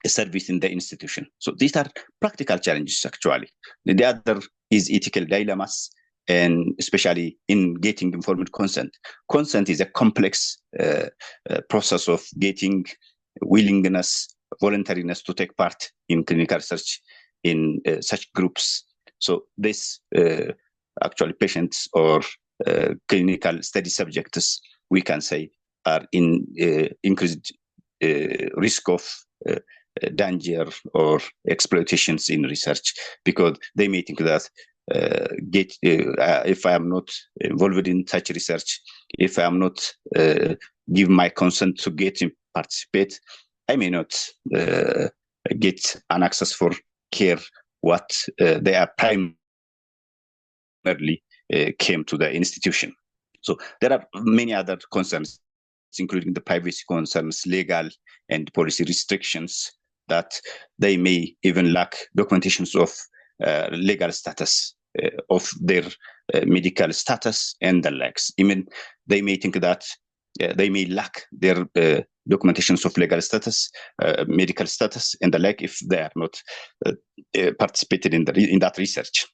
S8: service in the institution. So these are practical challenges actually. The other is ethical dilemmas, and especially in getting informed consent. Consent is a complex process of getting willingness, voluntariness to take part in clinical research in such groups. So this actually patients or clinical study subjects, we can say, are in increased risk of danger or exploitations in research, because they may think that if I am not involved in such research, if I am not give my consent to get and participate, I may not get an access for care what they are primarily came to the institution. So there are many other concerns, including the privacy concerns, legal and policy restrictions, that they may even lack documentations of legal status of their medical status and the likes. Even they may think that they may lack their documentations of legal status, medical status, and the like if they are not participated in that research.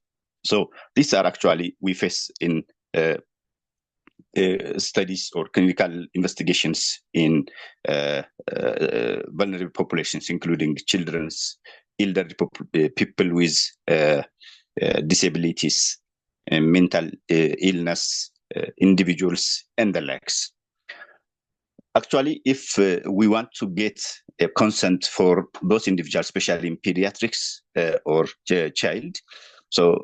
S8: So these are actually we face in studies or clinical investigations in vulnerable populations, including children, elderly people with disabilities, mental illness, individuals and the likes. Actually, if we want to get a consent for those individuals, especially in pediatrics or child, so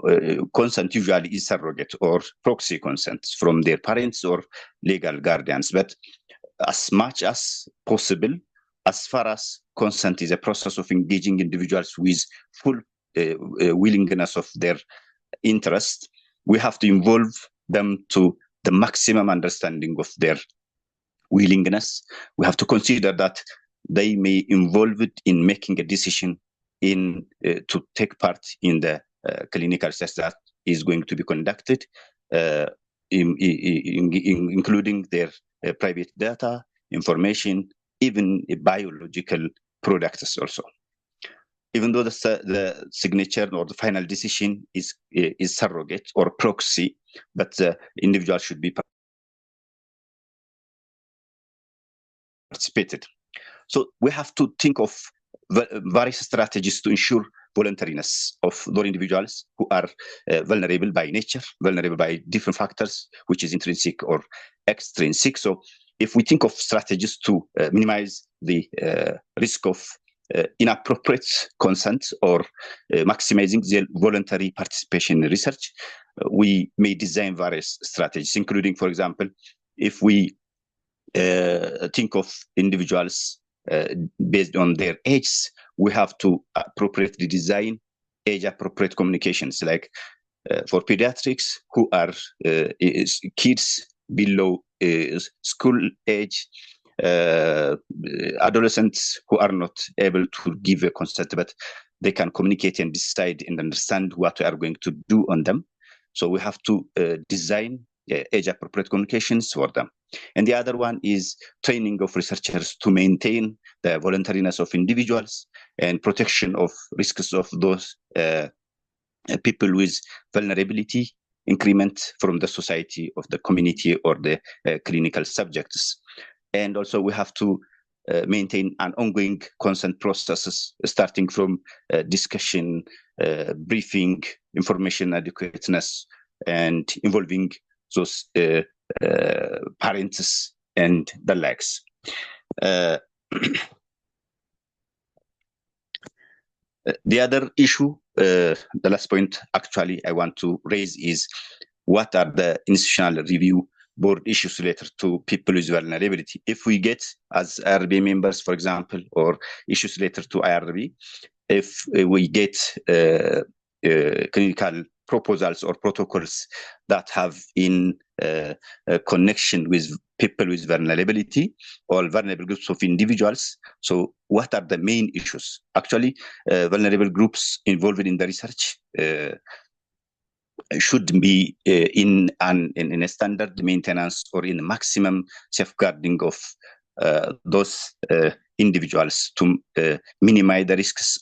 S8: consent usually is surrogate or proxy consent from their parents or legal guardians. But as much as possible, as far as consent is a process of engaging individuals with full willingness of their interest, we have to involve them to the maximum understanding of their willingness. We have to consider that they may involve it in making a decision in to take part in the clinical test that is going to be conducted, including their private data, information, even biological products also. Even though the signature or the final decision is surrogate or proxy, but the individual should be participated. So we have to think of various strategies to ensure voluntariness of those individuals who are vulnerable by nature, vulnerable by different factors, which is intrinsic or extrinsic. So if we think of strategies to minimize the risk of inappropriate consent or maximizing the voluntary participation in research, we may design various strategies, including, for example, if we think of individuals based on their ages, we have to appropriately design age-appropriate communications, like for pediatrics who are kids below school age, adolescents who are not able to give a consent, but they can communicate and decide and understand what we are going to do on them. So we have to design age-appropriate communications for them. And the other one is training of researchers to maintain the voluntariness of individuals and protection of risks of those people with vulnerability, increment from the society, of the community, or the clinical subjects. And also we have to maintain an ongoing consent processes, starting from discussion, briefing, information adequateness, and involving those parents and the likes. The other issue, the last point actually I want to raise is what are the institutional review board issues related to people with vulnerability. If we get as IRB members, for example, or issues related to IRB, if we get clinical proposals or protocols that have in connection with people with vulnerability or vulnerable groups of individuals. So what are the main issues? Actually, vulnerable groups involved in the research should be in a standard maintenance or in a maximum safeguarding of those individuals to minimize the risks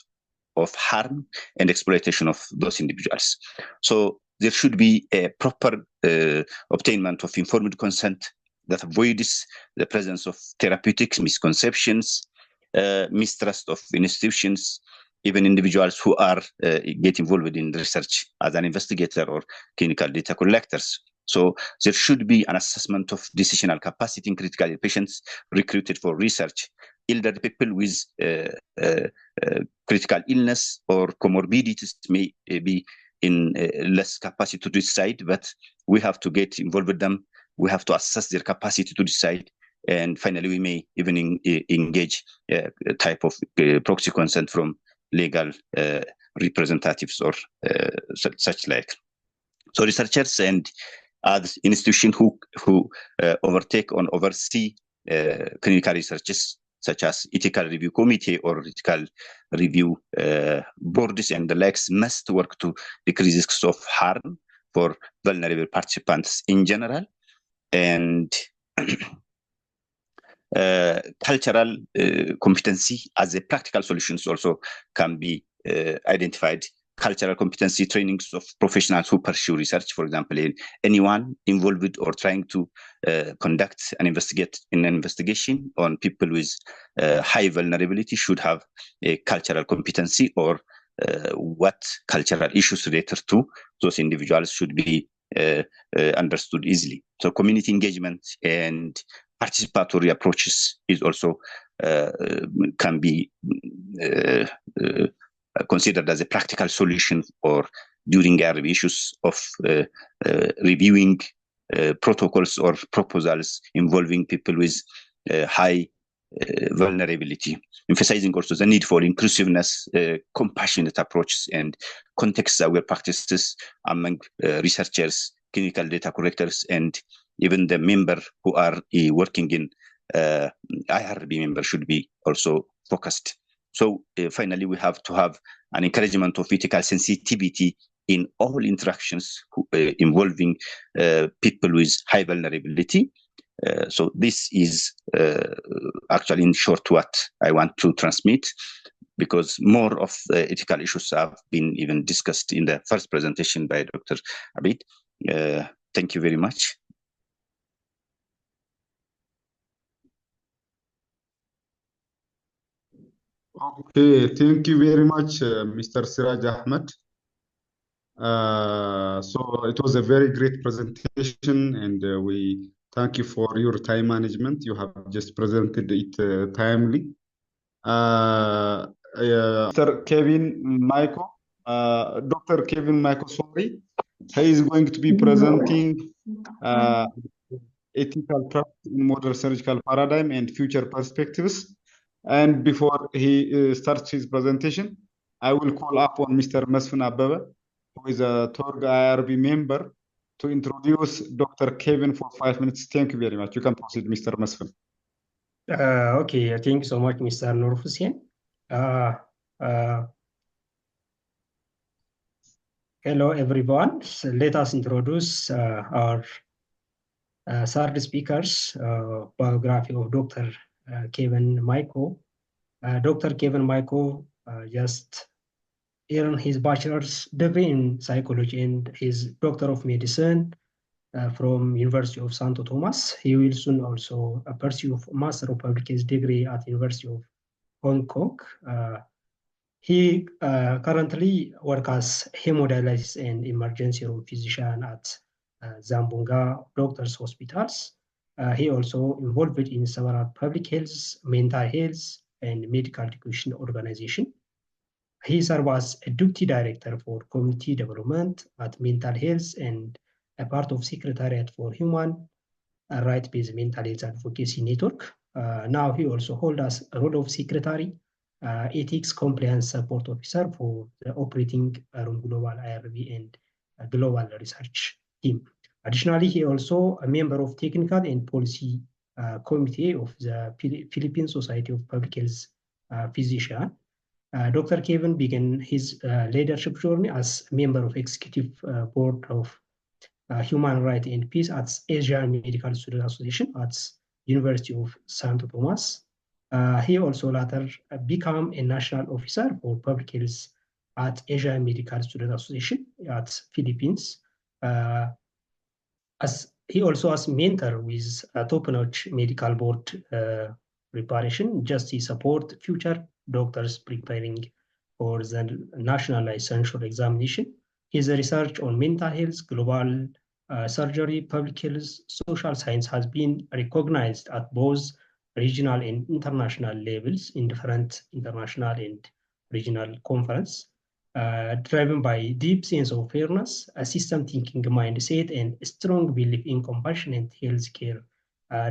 S8: of harm and exploitation of those individuals. So there should be a proper obtainment of informed consent that avoids the presence of therapeutic misconceptions, mistrust of institutions, even individuals who are get involved in research as an investigator or clinical data collectors. So there should be an assessment of decisional capacity in critical patients recruited for research. Elderly people with critical illness or comorbidities may be in less capacity to decide, but we have to get involved with them. We have to assess their capacity to decide. And finally, we may even engage a type of proxy consent from legal representatives or such like. So researchers and other institutions who overtake or oversee clinical researches, such as ethical review committee or ethical review boards and the likes, must work to decrease risks of harm for vulnerable participants in general. And cultural competency as a practical solutions also can be identified. Cultural competency trainings of professionals who pursue research, for example, anyone involved or trying to conduct an investigation on people with high vulnerability should have a cultural competency, or what cultural issues related to those individuals should be understood easily. So community engagement and participatory approaches is also can be considered as a practical solution or during IRB issues of reviewing protocols or proposals involving people with high vulnerability, emphasizing also the need for inclusiveness, compassionate approaches, and context-aware practices among researchers, clinical data collectors, and even the member who are working in IRB member should be also focused. So finally, we have to have an encouragement of ethical sensitivity in all interactions involving people with high vulnerability. So this is actually in short what I want to transmit, because more of the ethical issues have been even discussed in the first presentation by Dr. Aabid. Thank you very much.
S1: Okay, thank you very much, Mr. Siraj Ahmed. So it was a very great presentation, and we thank you for your time management. You have just presented it timely. Mr. Kevin Michael, Dr. Kevin Michael, sorry, he is going to be presenting ethical practice in modern surgical paradigm and future perspectives. And before he starts his presentation, I will call upon Mr. Mesfin Abebe, who is a TORG IRB member, to introduce Dr. Kevin for 5 minutes. Thank you very much. You can proceed, Mr. Mesfin.
S3: Okay, thank you so much, Mr. Nurhusen. Hello, everyone. So let us introduce our third speakers, biography of Dr. Kevin Michael. Dr. Kevin Michael just earned his bachelor's degree in psychology and his doctor of medicine from University of Santo Tomas. He will soon also pursue Master of Public Health degree at University of Hong Kong. He currently works as hemodialysis and emergency room physician at Zamboanga Doctors Hospitals. He also involved in several public health, mental health, and medical education organizations. He served as a deputy director for community development at Mental Health and a part of Secretariat for Human Rights-Based Mental Health Advocacy Network. Now he also holds a role of secretary, ethics compliance support officer for the operating room global IRB and global research team. Additionally, he also a member of technical and policy committee of the Philippine Society of Public Health Physicians. Dr. Kevin began his leadership journey as a member of executive board of Human Rights and Peace at Asia Medical Student Association at University of Santo Tomas. He also later became a national officer for public health at Asia Medical Student Association at Philippines. As he also has mentor with top-notch medical board preparation, just to support future doctors preparing for the national licensure examination. His research on mental health, global surgery, public health, social science has been recognized at both regional and international levels in different international and regional conferences, driven by deep sense of fairness, a system thinking mindset, and a strong belief in compassionate healthcare.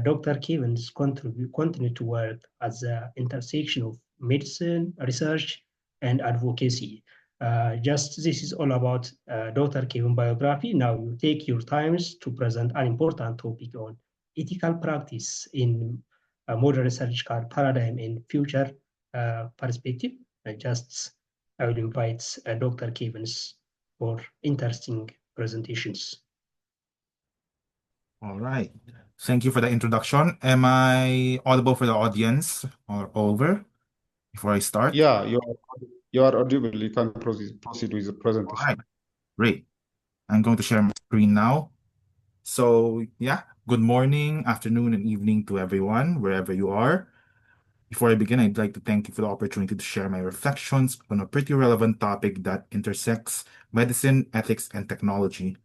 S3: Dr. Kevin's continue to work at the intersection of medicine, research, and advocacy. Just this is all about Dr. Kevin biography. Now you take your times to present an important topic on ethical practice in a modern surgical paradigm and future perspective. I will invite Dr. Kevins for interesting presentations.
S9: All right. Thank you for the introduction. Am I audible for the audience or over before I start?
S1: Yeah, you are audible. You can proceed with the presentation.
S9: All right. Great. I'm going to share my screen now. So yeah, good morning, afternoon, and evening to everyone, wherever you are. Before I begin, I'd like to thank you for the opportunity to share my reflections on a pretty relevant topic that intersects medicine, ethics, and technology.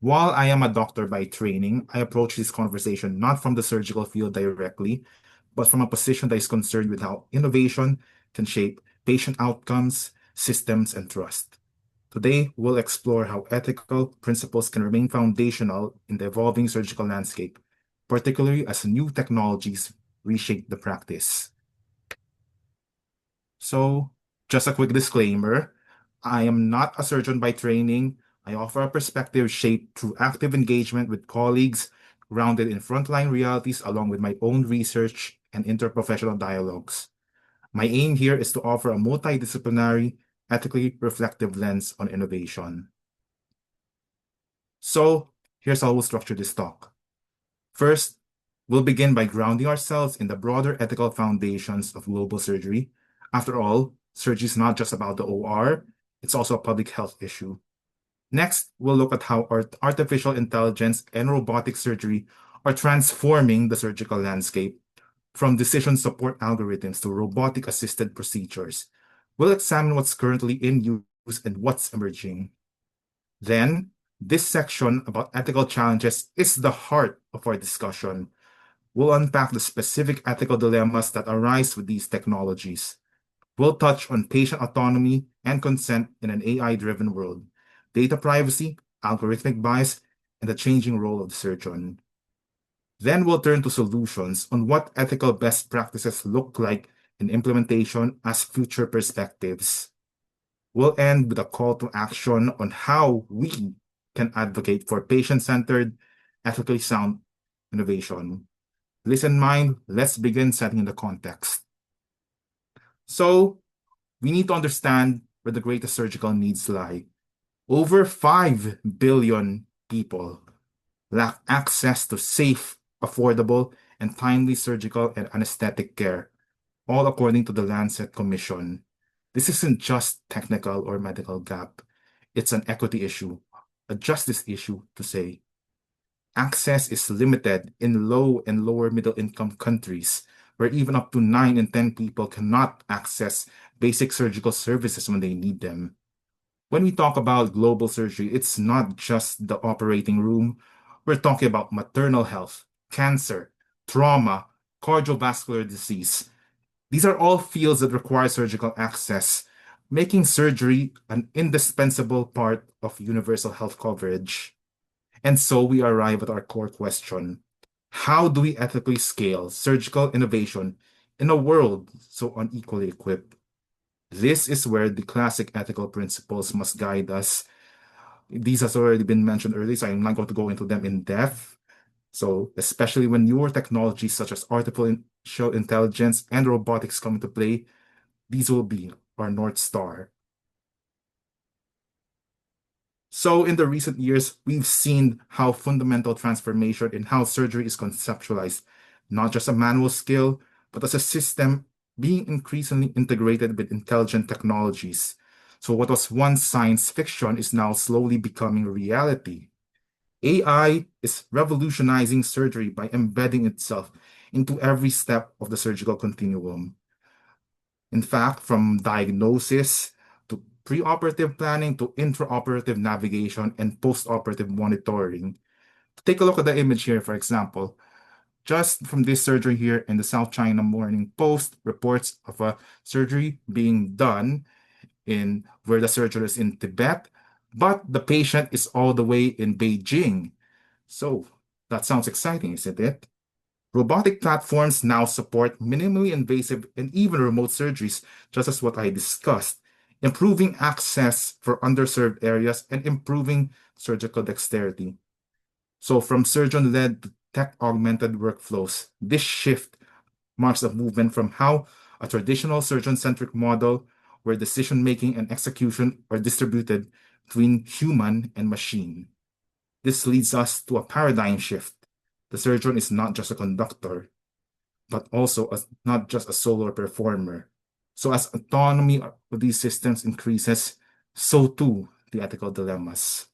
S9: While I am a doctor by training, I approach this conversation not from the surgical field directly, but from a position that is concerned with how innovation can shape patient outcomes, systems, and trust. Today, we'll explore how ethical principles can remain foundational in the evolving surgical landscape, particularly as new technologies reshape the practice. So, just a quick disclaimer, I am not a surgeon by training. I offer a perspective shaped through active engagement with colleagues, grounded in frontline realities along with my own research and interprofessional dialogues. My aim here is to offer a multidisciplinary, ethically reflective lens on innovation. So, here's how we'll structure this talk. First, we'll begin by grounding ourselves in the broader ethical foundations of global surgery. After all, surgery is not just about the OR, it's also a public health issue. Next, we'll look at how artificial intelligence and robotic surgery are transforming the surgical landscape, from decision support algorithms to robotic-assisted procedures. We'll examine what's currently in use and what's emerging. Then, this section about ethical challenges is the heart of our discussion. We'll unpack the specific ethical dilemmas that arise with these technologies. We'll touch on patient autonomy and consent in an AI-driven world, data privacy, algorithmic bias, and the changing role of the surgeon. Then we'll turn to solutions on what ethical best practices look like in implementation as future perspectives. We'll end with a call to action on how we can advocate for patient-centered, ethically sound innovation. With this in mind, let's begin setting the context. So, we need to understand where the greatest surgical needs lie. Over 5 billion people lack access to safe, affordable, and timely surgical and anesthetic care, all according to the Lancet Commission. This isn't just technical or medical gap. It's an equity issue, a justice issue to say. Access is limited in low and lower middle income countries, where even up to 9 in 10 people cannot access basic surgical services when they need them. When we talk about global surgery, it's not just the operating room. We're talking about maternal health, cancer, trauma, cardiovascular disease. These are all fields that require surgical access, making surgery an indispensable part of universal health coverage. And so we arrive at our core question. How do we ethically scale surgical innovation in a world so unequally equipped? This is where the classic ethical principles must guide us. These has already been mentioned earlier, so I'm not going to go into them in depth. So, especially when newer technologies such as artificial intelligence and robotics come into play, these will be our North Star. So, in the recent years, we've seen how fundamental transformation in how surgery is conceptualized, not just a manual skill, but as a system being increasingly integrated with intelligent technologies. So what was once science fiction is now slowly becoming reality. AI is revolutionizing surgery by embedding itself into every step of the surgical continuum. In fact, from diagnosis to preoperative planning to intraoperative navigation and postoperative monitoring. Take a look at the image here, for example. Just from this surgery here in the South China Morning Post, reports of a surgery being done in where the surgeon is in Tibet, but the patient is all the way in Beijing. So that sounds exciting, isn't it? Robotic platforms now support minimally invasive and even remote surgeries, just as what I discussed, improving access for underserved areas and improving surgical dexterity. So from surgeon-led to tech-augmented workflows, this shift marks a movement from how a traditional surgeon-centric model where decision-making and execution are distributed between human and machine. This leads us to a paradigm shift. The surgeon is not just a conductor, but also not just a solo performer. So as autonomy of these systems increases, so too the ethical dilemmas.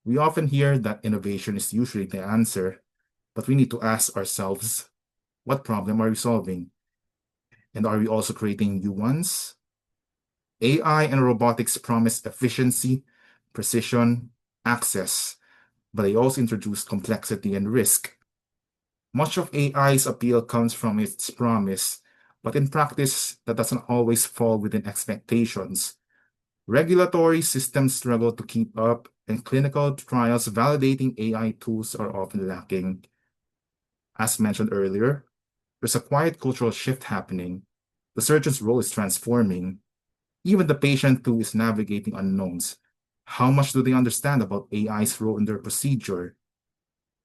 S9: We often hear that innovation is usually the answer, but we need to ask ourselves, what problem are we solving? And are we also creating new ones? AI and robotics promise efficiency, precision, access, but they also introduce complexity and risk. Much of AI's appeal comes from its promise, but in practice, that doesn't always fall within expectations. Regulatory systems struggle to keep up, and clinical trials validating AI tools are often lacking. As mentioned earlier, there's a quiet cultural shift happening. The surgeon's role is transforming. Even the patient too is navigating unknowns. How much do they understand about AI's role in their procedure?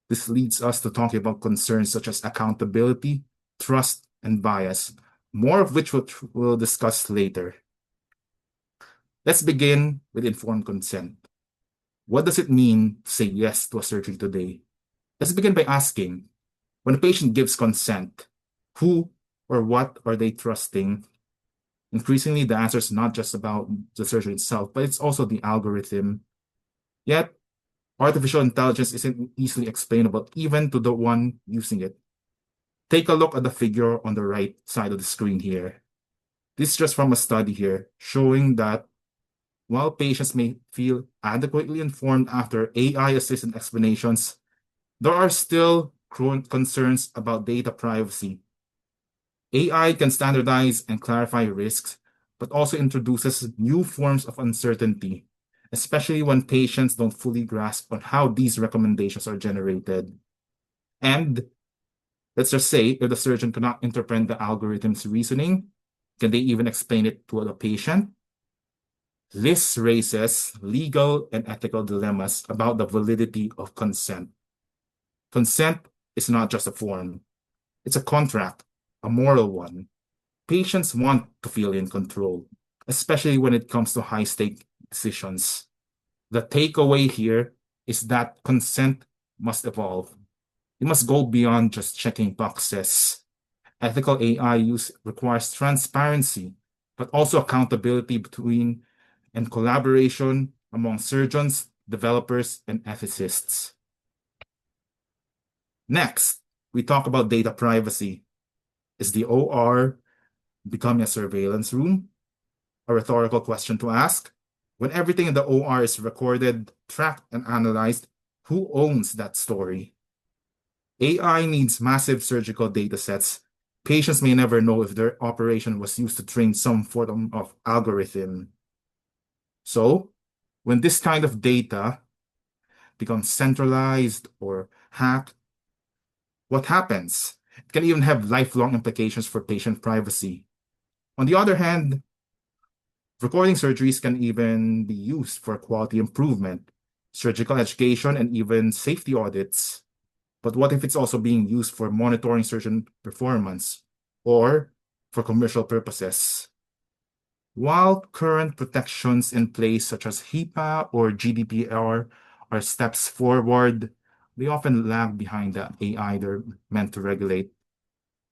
S9: This leads us to talking about concerns such as accountability, trust, and bias, more of which we'll discuss later. Let's begin with informed consent. What does it mean to say yes to a surgery today? Let's begin by asking, when a patient gives consent, who or what are they trusting? Increasingly, the answer is not just about the surgery itself, but it's also the algorithm. Yet, artificial intelligence isn't easily explainable even to the one using it. Take a look at the figure on the right side of the screen here. This is just from a study here showing that while patients may feel adequately informed after AI-assisted explanations, there are still concerns about data privacy. AI can standardize and clarify risks, but also introduces new forms of uncertainty, especially when patients don't fully grasp on how these recommendations are generated. And let's just say if the surgeon cannot interpret the algorithm's reasoning, can they even explain it to the patient? This raises legal and ethical dilemmas about the validity of consent. Consent is not just a form. It's a contract, a moral one. Patients want to feel in control, especially when it comes to high-stake decisions. The takeaway here is that consent must evolve. It must go beyond just checking boxes. Ethical AI use requires transparency, but also accountability between and collaboration among surgeons, developers, and ethicists. Next, we talk about data privacy. Is the OR becoming a surveillance room? A rhetorical question to ask. When everything in the OR is recorded, tracked, and analyzed, who owns that story? AI needs massive surgical data sets. Patients may never know if their operation was used to train some form of algorithm. So, when this kind of data becomes centralized or hacked, what happens? It can even have lifelong implications for patient privacy. On the other hand, recording surgeries can even be used for quality improvement, surgical education, and even safety audits. But what if it's also being used for monitoring surgeon performance or for commercial purposes? While current protections in place such as HIPAA or GDPR are steps forward, they often lag behind the AI they're meant to regulate.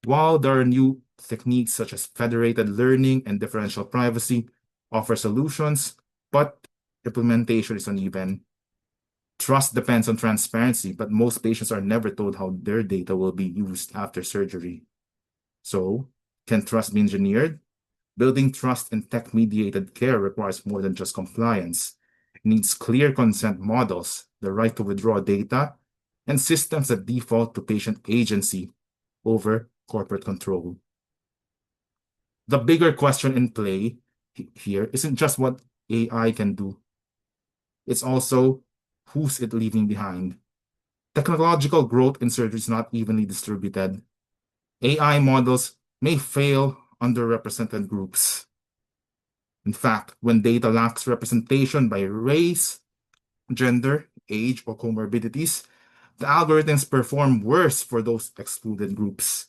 S9: While there are new techniques such as federated learning and differential privacy offer solutions, but implementation is uneven. Trust depends on transparency, but most patients are never told how their data will be used after surgery. So, can trust be engineered? Building trust in tech-mediated care requires more than just compliance. It needs clear consent models, the right to withdraw data, and systems that default to patient agency over corporate control. The bigger question in play here isn't just what AI can do. It's also who's it leaving behind. Technological growth in surgery is not evenly distributed. AI models may fail underrepresented groups. In fact, when data lacks representation by race, gender, age, or comorbidities, the algorithms perform worse for those excluded groups.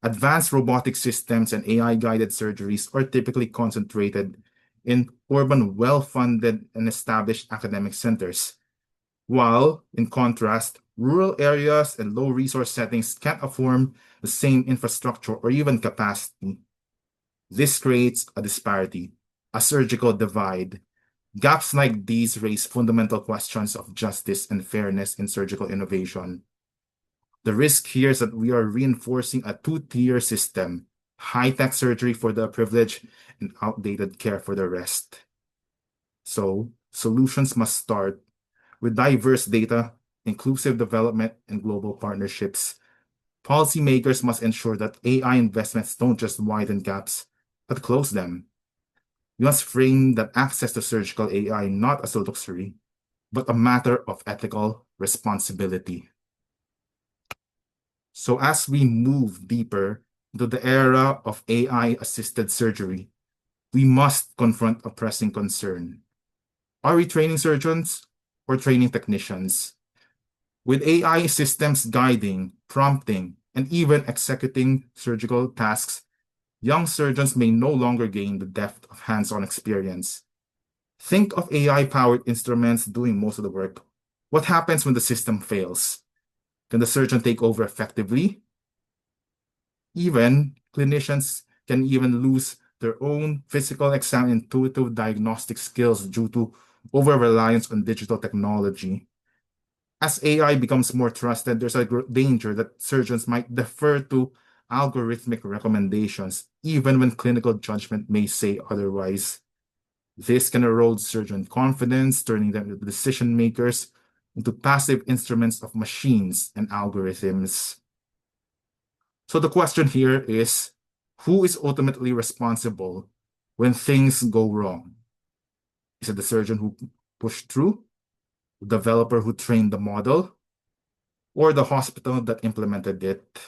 S9: Advanced robotic systems and AI-guided surgeries are typically concentrated in urban, well-funded, and established academic centers, while, in contrast, rural areas and low-resource settings can't afford the same infrastructure or even capacity. This creates a disparity, a surgical divide. Gaps like these raise fundamental questions of justice and fairness in surgical innovation. The risk here is that we are reinforcing a two-tier system, high-tech surgery for the privileged and outdated care for the rest. So, solutions must start With diverse data, inclusive development, and global partnerships, policymakers must ensure that AI investments don't just widen gaps, but close them. We must frame that access to surgical AI not as a luxury, but a matter of ethical responsibility. So as we move deeper into the era of AI-assisted surgery, we must confront a pressing concern. Are we training surgeons or training technicians? With AI systems guiding, prompting, and even executing surgical tasks, young surgeons may no longer gain the depth of hands-on experience. Think of AI-powered instruments doing most of the work. What happens when the system fails? Can the surgeon take over effectively? Even clinicians can even lose their own physical exam intuitive diagnostic skills due to over-reliance on digital technology. As AI becomes more trusted, there's a danger that surgeons might defer to algorithmic recommendations, even when clinical judgment may say otherwise. This can erode surgeon confidence, turning them into decision makers, into passive instruments of machines and algorithms. So the question here is, who is ultimately responsible when things go wrong? Is it the surgeon who pushed through, the developer who trained the model, or the hospital that implemented it?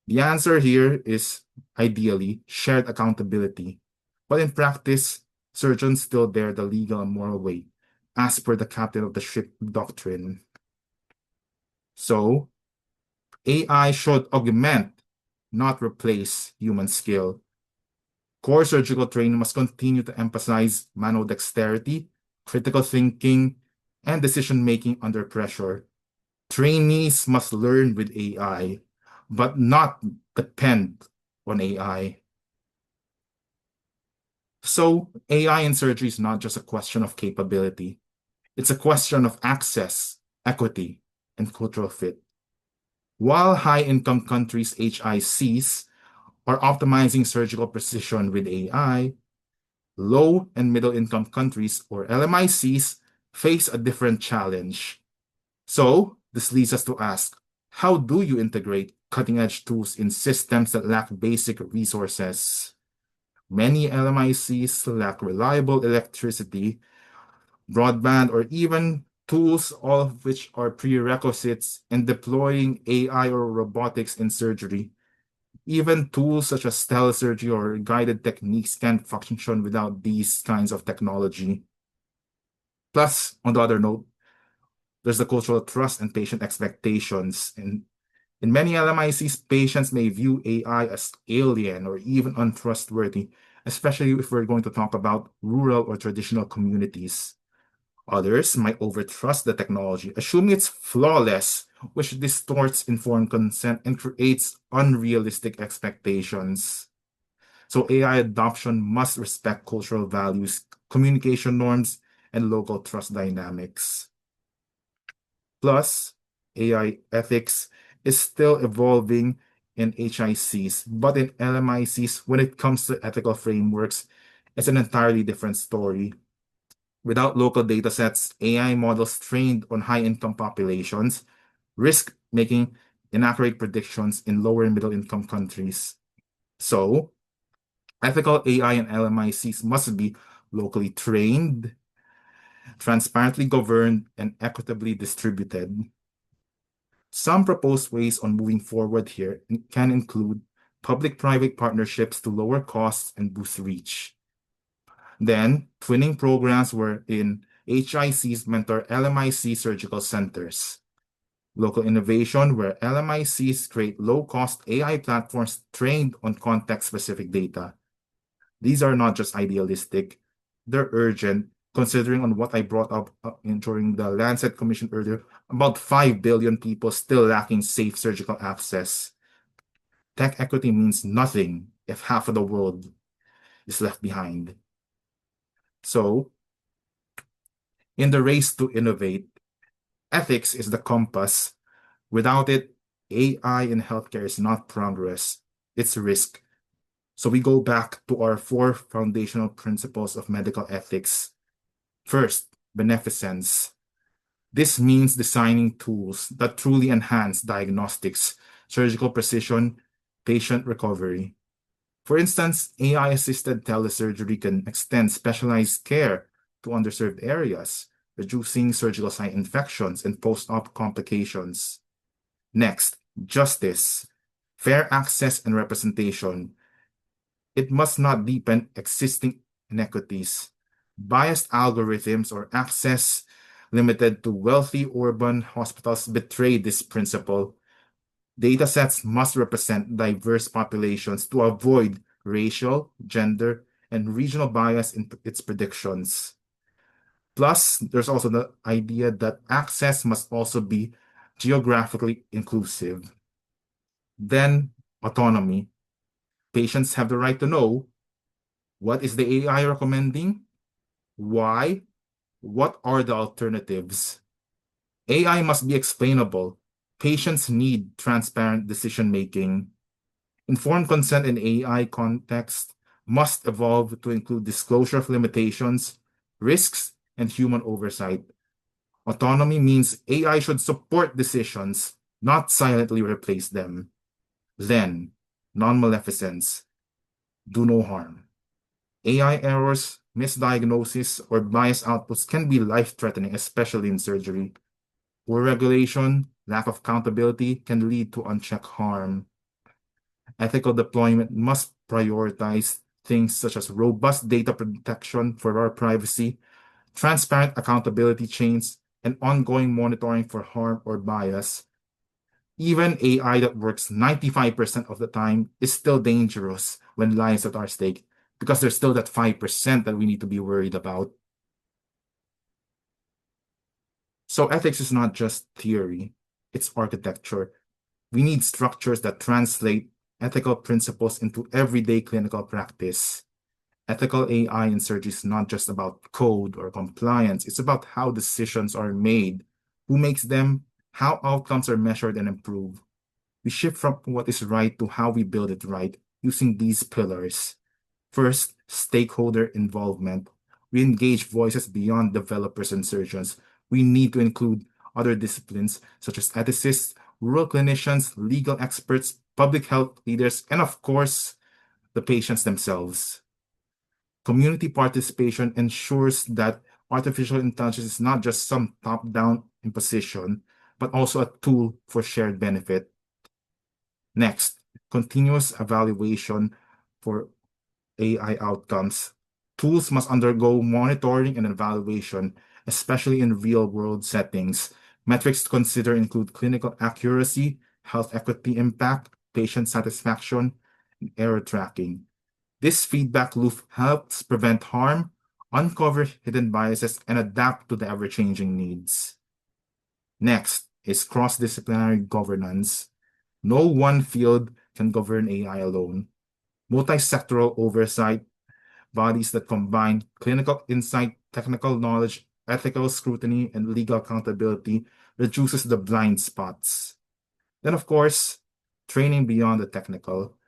S9: The answer here is ideally shared accountability, but in practice, surgeons still bear the legal and moral weight, as per the captain of the ship doctrine. So, AI should augment, not replace, human skill. Core surgical training must continue to emphasize manual dexterity, critical thinking, and decision-making under pressure. Trainees must learn with AI, but not depend on AI. So, AI in surgery is not just a question of capability. It's a question of access, equity, and cultural fit. While high-income countries' HICs are optimizing surgical precision with AI, low and middle-income countries, or LMICs, face a different challenge. So, this leads us to ask, how do you integrate cutting-edge tools in systems that lack basic resources? Many LMICs lack reliable electricity, broadband, or even tools, all of which are prerequisites in deploying AI or robotics in surgery. Even tools such as telesurgery or guided techniques can't function without these kinds of technology. Plus, on the other note, there's the cultural trust and patient expectations. In many LMICs, patients may view AI as alien or even untrustworthy, especially if we're going to talk about rural or traditional communities. Others might overtrust the technology, assuming it's flawless, which distorts informed consent and creates unrealistic expectations. So AI adoption must respect cultural values, communication norms, and local trust dynamics. Plus, AI ethics is still evolving in HICs, but in LMICs, when it comes to ethical frameworks, it's an entirely different story. Without local datasets, AI models trained on high-income populations risk making inaccurate predictions in lower and middle-income countries. So, ethical AI and LMICs must be locally trained, transparently governed, and equitably distributed. Some proposed ways on moving forward here can include public-private partnerships to lower costs and boost reach. Then, twinning programs wherein HICs mentor LMIC surgical centers. Local innovation where LMICs create low-cost AI platforms trained on context-specific data. These are not just idealistic, they're urgent, considering on what I brought up during the Lancet Commission earlier, about 5 billion people still lacking safe surgical access. Tech equity means nothing if half of the world is left behind. So, in the race to innovate, ethics is the compass. Without it, AI in healthcare is not progress, it's risk. So we go back to our 4 foundational principles of medical ethics. First, beneficence. This means designing tools that truly enhance diagnostics, surgical precision, patient recovery. For instance, AI-assisted telesurgery can extend specialized care to underserved areas, reducing surgical site infections and post-op complications. Next, justice, fair access and representation. It must not deepen existing inequities. Biased algorithms or access limited to wealthy urban hospitals betray this principle. Datasets must represent diverse populations to avoid racial, gender, and regional bias in its predictions. Plus, there's also the idea that access must also be geographically inclusive. Then, autonomy. Patients have the right to know what is the AI recommending, why, what are the alternatives. AI must be explainable. Patients need transparent decision-making. Informed consent in AI context must evolve to include disclosure of limitations, risks, and human oversight. Autonomy means AI should support decisions, not silently replace them. Then, non-maleficence. Do no harm. AI errors, misdiagnosis, or biased outputs can be life-threatening, especially in surgery. Poor regulation, lack of accountability can lead to unchecked harm. Ethical deployment must prioritize things such as robust data protection for our privacy, transparent accountability chains, and ongoing monitoring for harm or bias. Even AI that works 95% of the time is still dangerous when lives are at stake, because there's still that 5% that we need to be worried about. So ethics is not just theory, it's architecture. We need structures that translate ethical principles into everyday clinical practice. Ethical AI in surgery is not just about code or compliance, it's about how decisions are made, who makes them, how outcomes are measured and improved. We shift from what is right to how we build it right using these pillars. First, stakeholder involvement. We engage voices beyond developers and surgeons. We need to include other disciplines such as ethicists, rural clinicians, legal experts, public health leaders, and of course, the patients themselves. Community participation ensures that artificial intelligence is not just some top-down imposition, but also a tool for shared benefit. Next, continuous evaluation for AI outcomes. Tools must undergo monitoring and evaluation, especially in real-world settings. Metrics to consider include clinical accuracy, health equity impact, patient satisfaction, and error tracking. This feedback loop helps prevent harm, uncover hidden biases, and adapt to the ever-changing needs. Next is cross-disciplinary governance. No one field can govern AI alone. Multi-sectoral oversight, bodies that combine clinical insight, technical knowledge, ethical scrutiny, and legal accountability reduces the blind spots. Then, of course, training beyond the technical.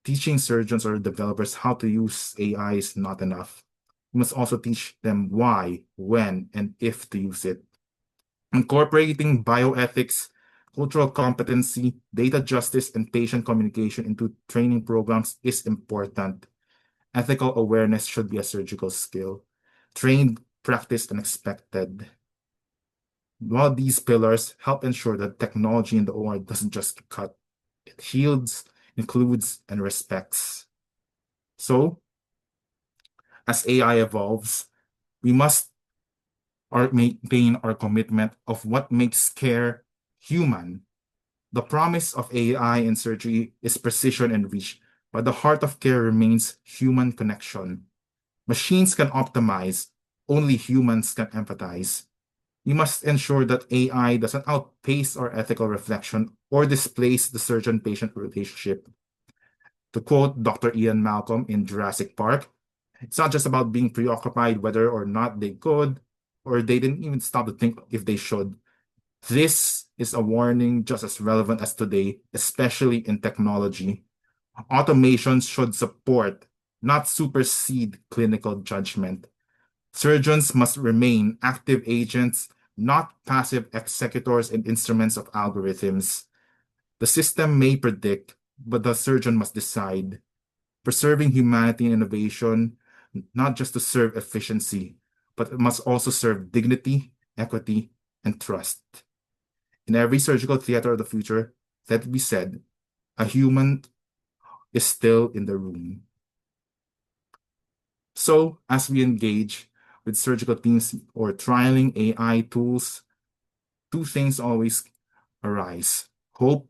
S9: Teaching surgeons or developers how to use AI is not enough. We must also teach them why, when, and if to use it. Incorporating bioethics, cultural competency, data justice, and patient communication into training programs is important. Ethical awareness should be a surgical skill, trained, practiced, and expected. While these pillars help ensure that technology in the OR doesn't just cut, it heals, includes, and respects. So, as AI evolves, we must maintain our commitment of what makes care human. The promise of AI in surgery is precision and reach, but the heart of care remains human connection. Machines can optimize, only humans can empathize. We must ensure that AI doesn't outpace our ethical reflection or displace the surgeon-patient relationship. To quote Dr. Ian Malcolm in Jurassic Park, it's not just about being preoccupied whether or not they could, or they didn't even stop to think if they should. This is a warning just as relevant as today, especially in technology. Automation should support, not supersede, clinical judgment. Surgeons must remain active agents, not passive executors and instruments of algorithms. The system may predict, but the surgeon must decide, preserving humanity and innovation, not just to serve efficiency, but it must also serve dignity, equity, and trust. In every surgical theater of the future, let it be said, a human is still in the room. So, as we engage with surgical teams or trialing AI tools, two things always arise: hope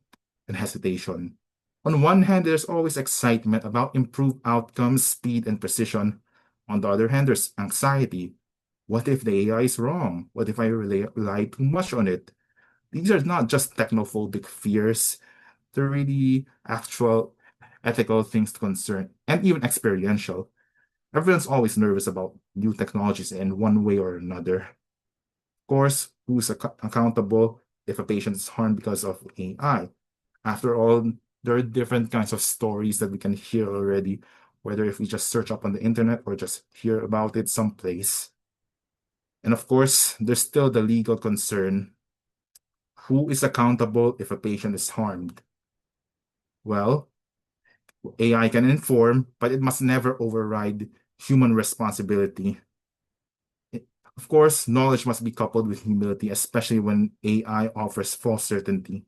S9: and hesitation. On one hand, there's always excitement about improved outcomes, speed, and precision. On the other hand, there's anxiety. What if the AI is wrong? What if I rely too much on it? These are not just technophobic fears, they're really actual ethical things to concern, and even experiential. Everyone's always nervous about new technologies in one way or another. Of course, who's accountable if a patient is harmed because of AI? After all, there are different kinds of stories that we can hear already, whether if we just search up on the internet or just hear about it someplace. And of course, there's still the legal concern. Who is accountable if a patient is harmed? Well, AI can inform, but it must never override human responsibility. Of course, knowledge must be coupled with humility, especially when AI offers false certainty.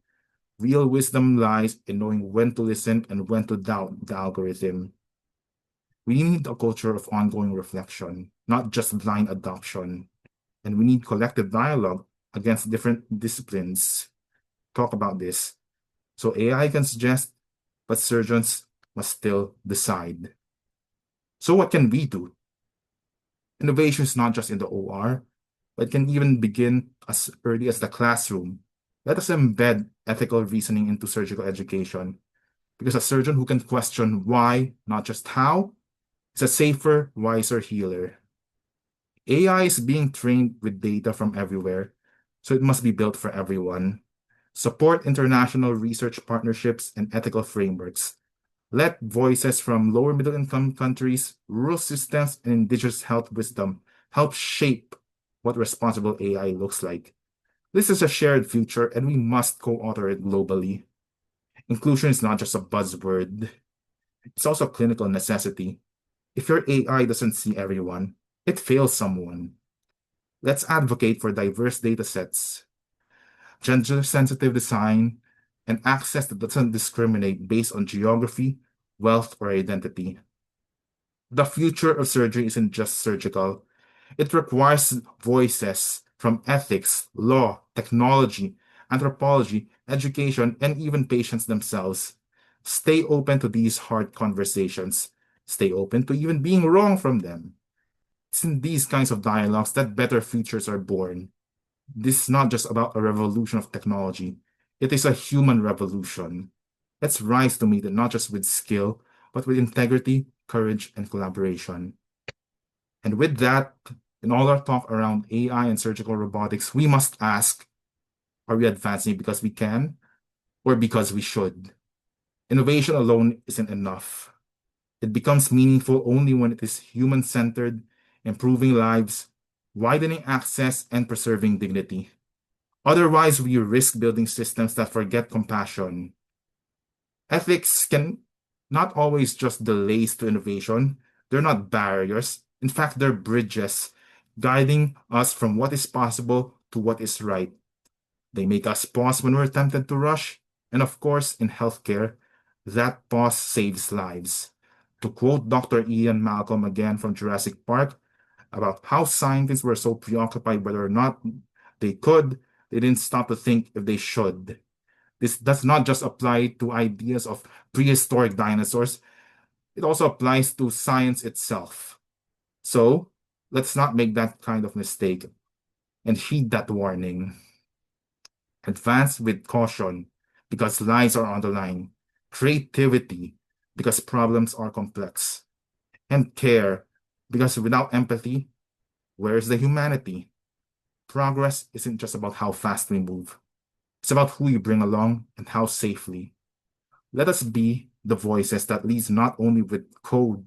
S9: Real wisdom lies in knowing when to listen and when to doubt the algorithm. We need a culture of ongoing reflection, not just blind adoption. And we need collective dialogue against different disciplines. Talk about this. So AI can suggest, but surgeons must still decide. So what can we do? Innovation is not just in the OR, but it can even begin as early as the classroom. Let us embed ethical reasoning into surgical education, because a surgeon who can question why, not just how, is a safer, wiser healer. AI is being trained with data from everywhere, so it must be built for everyone. Support international research partnerships and ethical frameworks. Let voices from lower middle-income countries, rural systems, and indigenous health wisdom help shape what responsible AI looks like. This is a shared future, and we must co-author it globally. Inclusion is not just a buzzword. It's also a clinical necessity. If your AI doesn't see everyone, it fails someone. Let's advocate for diverse data sets, gender-sensitive design, and access that doesn't discriminate based on geography, wealth, or identity. The future of surgery isn't just surgical. It requires voices from ethics, law, technology, anthropology, education, and even patients themselves. Stay open to these hard conversations. Stay open to even being wrong from them. It's in these kinds of dialogues that better futures are born. This is not just about a revolution of technology. It is a human revolution. Let's rise to meet it not just with skill, but with integrity, courage, and collaboration. And with that, in all our talk around AI and surgical robotics, we must ask, are we advancing because we can or because we should? Innovation alone isn't enough. It becomes meaningful only when it is human-centered, improving lives, widening access, and preserving dignity. Otherwise, we risk building systems that forget compassion. Ethics can not always just delays to innovation. They're not barriers. In fact, they're bridges, guiding us from what is possible to what is right. They make us pause when we're tempted to rush. And of course, in healthcare, that pause saves lives. To quote Dr. Ian Malcolm again from Jurassic Park, about how scientists were so preoccupied whether or not they could, they didn't stop to think if they should. This does not just apply to ideas of prehistoric dinosaurs, it also applies to science itself. So let's not make that kind of mistake and heed that warning. Advance with caution because lives are on the line. Creativity because problems are complex. And care because without empathy, where's the humanity? Progress isn't just about how fast we move. It's about who you bring along and how safely. Let us be the voices that leads not only with code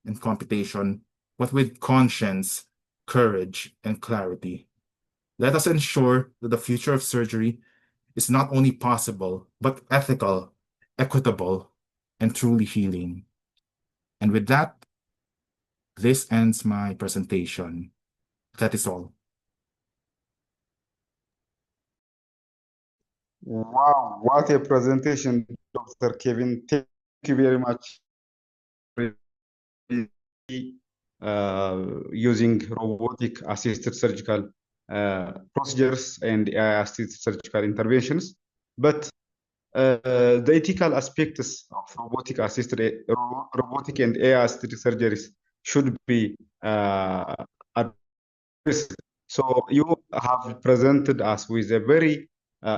S9: and computation, but with conscience, courage, and clarity. Let us ensure that the future of surgery is not only possible, but ethical, equitable, and truly healing. And with that, this ends my presentation. That is all.
S1: Wow, what a presentation, Dr. Kevin. Thank you very much. Using robotic assisted surgical procedures and AI assisted surgical interventions. But the ethical aspects of robotic and AI assisted surgeries should be addressed. So you have presented us with a very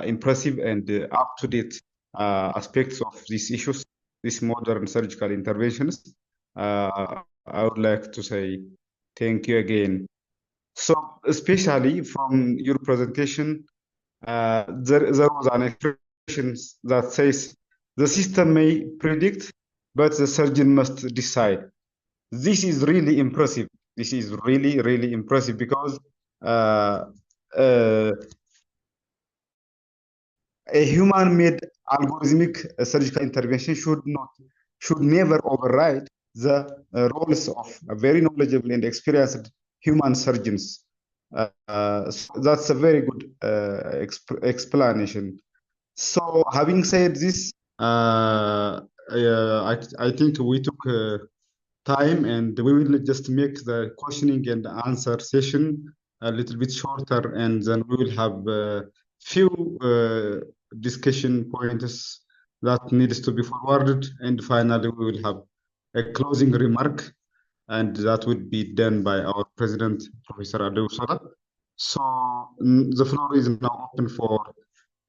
S1: impressive and up-to-date aspects of these issues, these modern surgical interventions. I would like to say thank you again. So especially from your presentation, there was an expression that says the system may predict, but the surgeon must decide. This is really impressive. This is really, really impressive because a human-made algorithmic surgical intervention should never override the roles of very knowledgeable and experienced human surgeons. So that's a very good explanation. So having said this, I think we took time, and we will just make the questioning and answer session a little bit shorter, and then we will have a few discussion points that needs to be forwarded, and finally we will have a closing remark, and that would be done by our president, Professor Adewsala. So the floor is now open for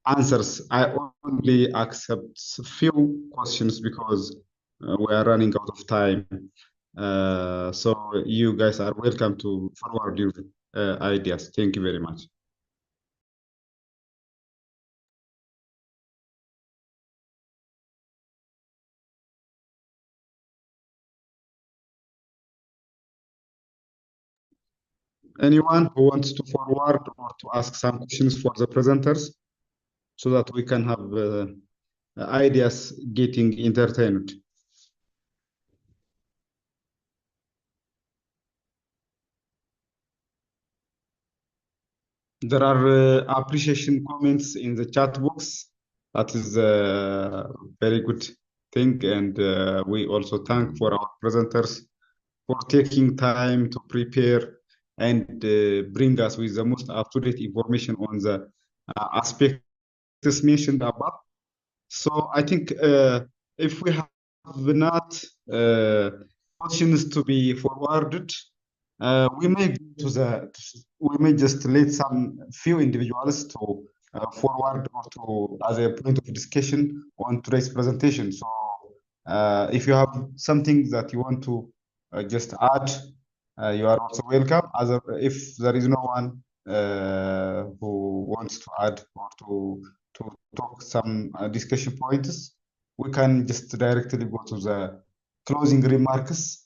S1: answers. I only accept few questions because we are running out of time. So you guys are welcome to forward your ideas. Thank you very much. Anyone who wants to forward or to ask some questions for the presenters so that we can have ideas getting entertained. There are appreciation comments in the chat box. That is a very good thing, and we also thank for our presenters for taking time to prepare and bring us with the most up-to-date information on the aspects mentioned above. So I think if we have not questions to be forwarded, we may just let some few individuals to forward or to as a point of discussion on today's presentation. So if you have something that you want to just add, you are also welcome. If there is no one who wants to add or to talk some discussion points, we can just directly go to the closing remarks.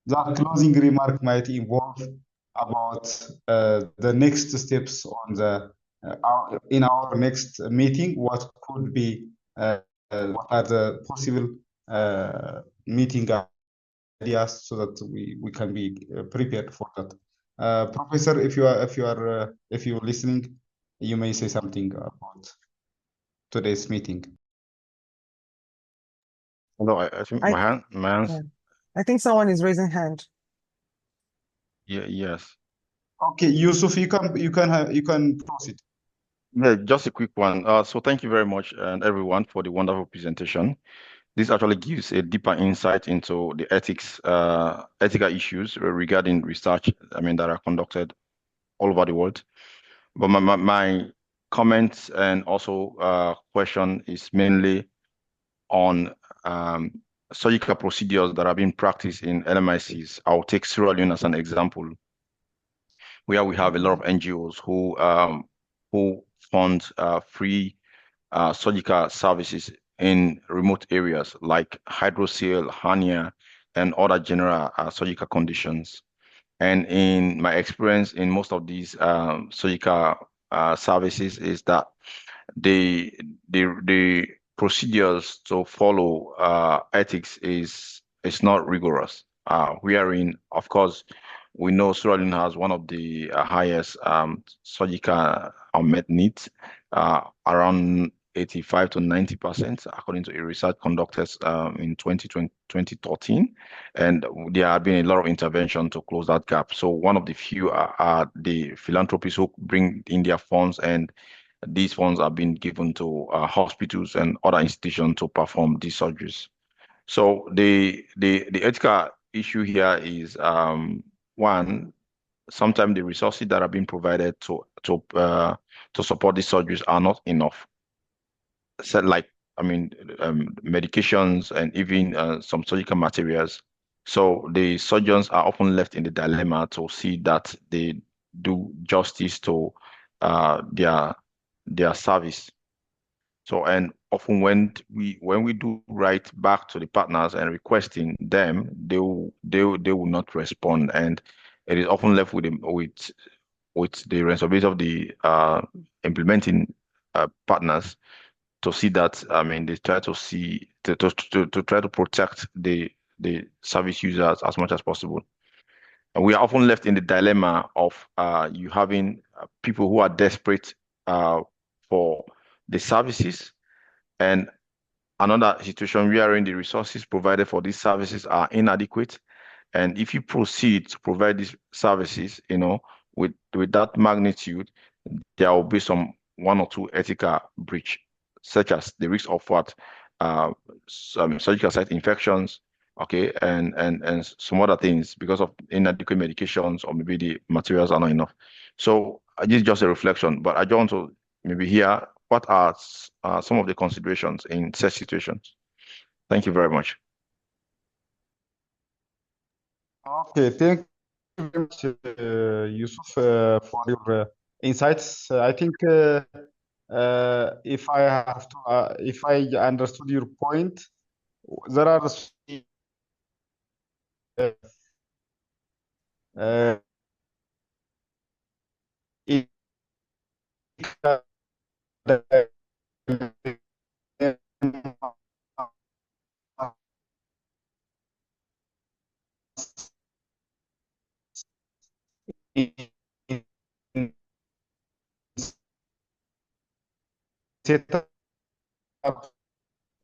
S1: That closing remark might involve about the next steps on the in our next meeting. What could be what are the possible meeting ideas so that we can be prepared for that. Professor, if you're listening, you may say something about today's meeting.
S5: No, I think my hand.
S2: Yeah. I think someone is raising hand.
S5: Yeah, yes.
S1: Okay, Yusuf, you can proceed.
S5: Yeah, just a quick one. So thank you very much, and everyone, for the wonderful presentation. This actually gives a deeper insight into the ethical issues regarding research, that are conducted all over the world. But my comments and also question is mainly on surgical procedures that are being practiced in LMICs. I'll take Sierra Leone as an example, where we have a lot of NGOs who fund free surgical services in remote areas like hydrocele, hernia, and other general surgical conditions. And in my experience in most of these surgical services is that the procedures to follow ethics is not rigorous. Wherein, of course, we know Sierra Leone has one of the highest surgical unmet needs, around 85 to 90%, according to a research conducted in 2013. And there have been a lot of intervention to close that gap. So one of the few are the philanthropists who bring in their funds, and these funds are being given to hospitals and other institutions to perform these surgeries. So the ethical issue here is one, sometimes the resources that are being provided to support these surgeries are not enough. So like, I mean, medications and even some surgical materials. So the surgeons are often left in the dilemma to see that they do justice to their service. So, and often when we do write back to the partners and requesting them, they will not respond, and it is often left with the responsibility of the implementing partners to see that, I mean, they try to see to try to protect the service users as much as possible. And we are often left in the dilemma of you having people who are desperate for the services, and another situation wherein the resources provided for these services are inadequate. And if you proceed to provide these services, with that magnitude, there will be one or two ethical breach, such as the risk of some surgical site infections, okay, and some other things because of inadequate medications, or maybe the materials are not enough. So this is just a reflection, but I just want to maybe hear what are some of the considerations in such situations. Thank you very much.
S1: Okay, thank you very much, Yusuf, for your insights. I think if I understood your point, there are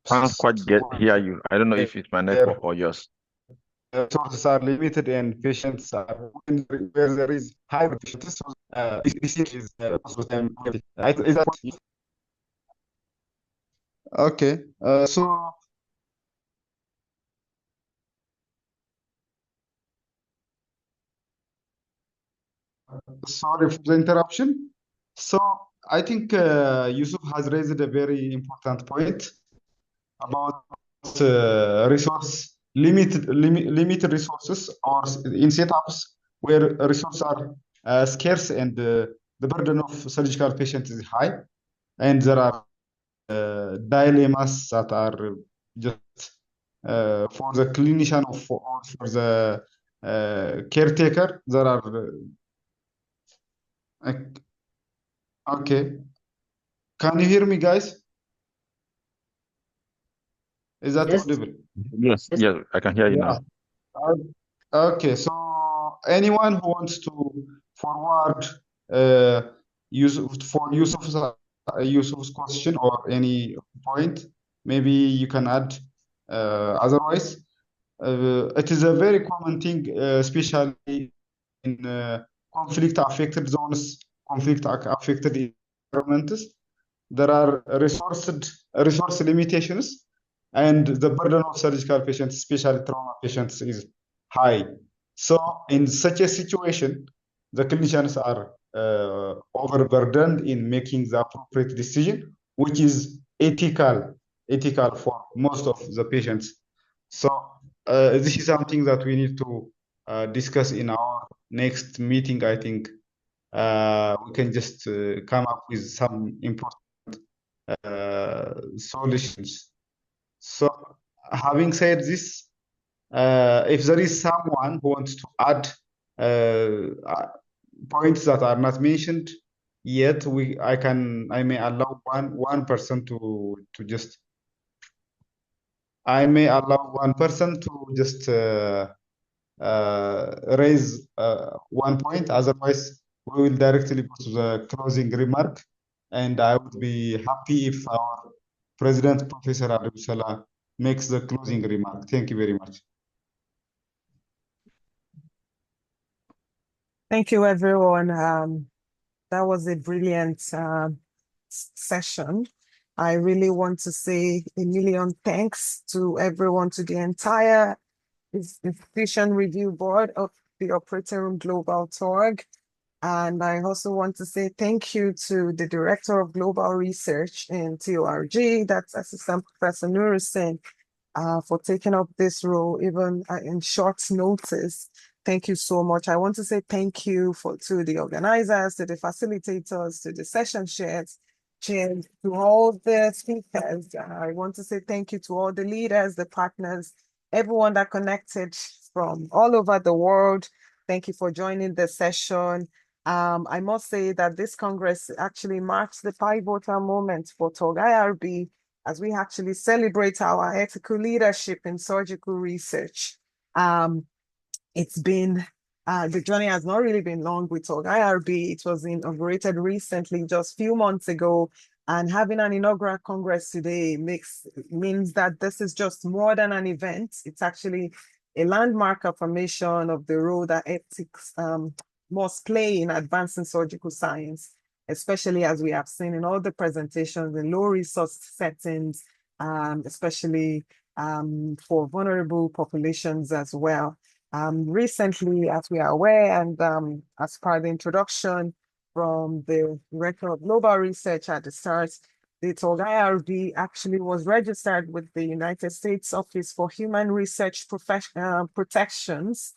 S5: Can't quite hear you. I don't know if it's my network or yours.
S1: Resources are limited and patients are where there is high patients. This is most of the time. Is that okay? So sorry for the interruption. So I think Yusuf has raised a very important point about limited resources, or in setups where resources are scarce and the burden of surgical patients is high, and there are dilemmas that are just for the clinician or for the caretaker. There are okay. Can you hear me, guys? Is that audible?
S5: Yes, I can hear you now.
S1: Okay, so anyone who wants to forward Yusuf's question or any point, maybe you can add. Otherwise, it is a very common thing, especially in conflict-affected zones, conflict-affected environments. There are resource limitations, and the burden of surgical patients, especially trauma patients, is high. So in such a situation, the clinicians are overburdened in making the appropriate decision, which is ethical for most of the patients. So this is something that we need to discuss in our next meeting. I think we can just come up with some important solutions. So having said this, if there is someone who wants to add points that are not mentioned yet, I may allow one person to just raise one point. Otherwise, we will directly go to the closing remark, and I would be happy if our President, Professor Abdulsalam, makes the closing remark. Thank you very much.
S2: Thank you, everyone. That was a brilliant session. I really want to say a million thanks to everyone, to the entire Institution Review Board of the Operating Room Global TORG. And I also want to say thank you to the Director of Global Research in TORG, that's Assistant Professor Nurhusen, for taking up this role even in short notice. Thank you so much. I want to say thank you to the organizers, to the facilitators, to the session chairs, to all the speakers. I want to say thank you to all the leaders, the partners, everyone that connected from all over the world. Thank you for joining the session. I must say that this Congress actually marks the pivotal moment for TORG IRB as we actually celebrate our ethical leadership in surgical research. It's been, the journey has not really been long with TORG IRB. It was inaugurated recently, just a few months ago, and having an inaugural Congress today means that this is just more than an event. It's actually a landmark affirmation of the role that ethics must play in advancing surgical science, especially as we have seen in all the presentations in low resource settings, especially for vulnerable populations as well. Recently, as we are aware, and as part of the introduction from the Director of Global Research at the start, the TORG IRB actually was registered with the United States Office for Human Research Protections.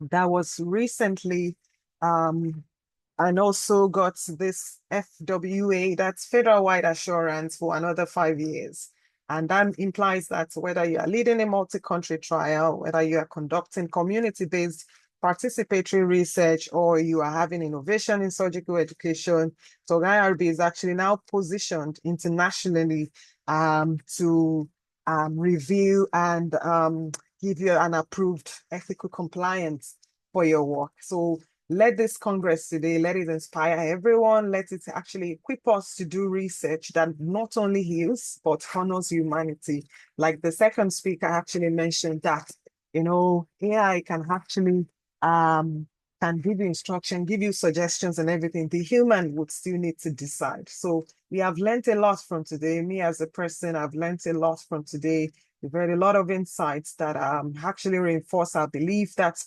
S2: That was recently, and also got this FWA, that's Federal-Wide Assurance, for another 5 years. And that implies that whether you are leading a multi-country trial, whether you are conducting community-based participatory research, or you are having innovation in surgical education, so IRB is actually now positioned internationally to review and give you an approved ethical compliance for your work. So let this Congress today, let it inspire everyone. Let it actually equip us to do research that not only heals, but honors humanity. Like the second speaker actually mentioned that, you know, AI can actually can give you instruction, give you suggestions and everything. The human would still need to decide. So we have learned a lot from today. Me as a person, I've learned a lot from today. We've heard a lot of insights that actually reinforce our belief that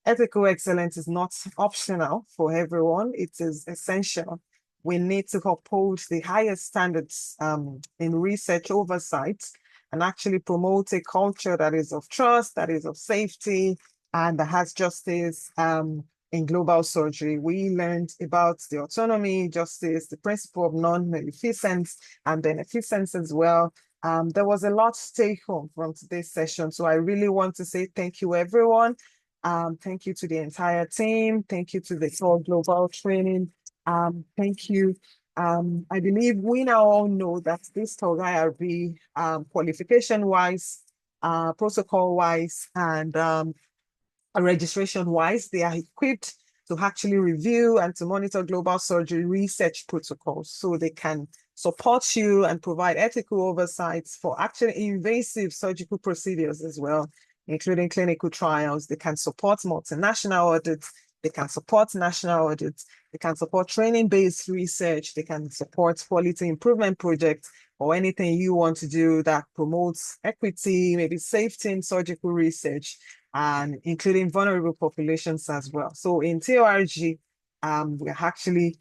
S2: ethical excellence is not optional for everyone. It is essential. We need to uphold the highest standards in research oversight and actually promote a culture that is of trust, that is of safety, and that has justice in global surgery. We learned about the autonomy, justice, the principle of non-maleficence and beneficence as well. There was a lot to take home from today's session. So I really want to say thank you, everyone. Thank you to the entire team. Thank you to the TORG Global Training. Thank you. I believe we now all know that this TORG IRB qualification-wise, protocol-wise, and registration-wise, they are equipped to actually review and to monitor global surgery research protocols so they can support you and provide ethical oversights for actually invasive surgical procedures as well, including clinical trials. They can support multinational audits. They can support national audits. They can support training-based research. They can support quality improvement projects or anything you want to do that promotes equity, maybe safety in surgical research, and including vulnerable populations as well. So in TORG, we're actually,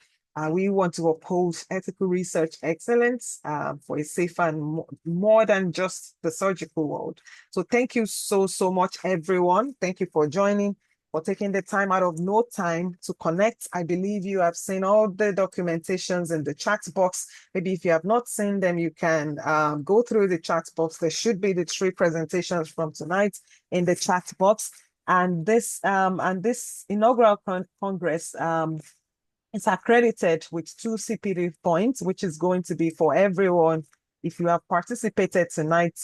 S2: we want to uphold ethical research excellence for a safer and more than just the surgical world. So thank you so much, everyone. Thank you for joining, for taking the time out of no time to connect. I believe you have seen all the documentations in the chat box. Maybe if you have not seen them, you can go through the chat box. There should be the 3 presentations from tonight in the chat box. And this inaugural congress is accredited with 2 CPD points, which is going to be for everyone. If you have participated tonight,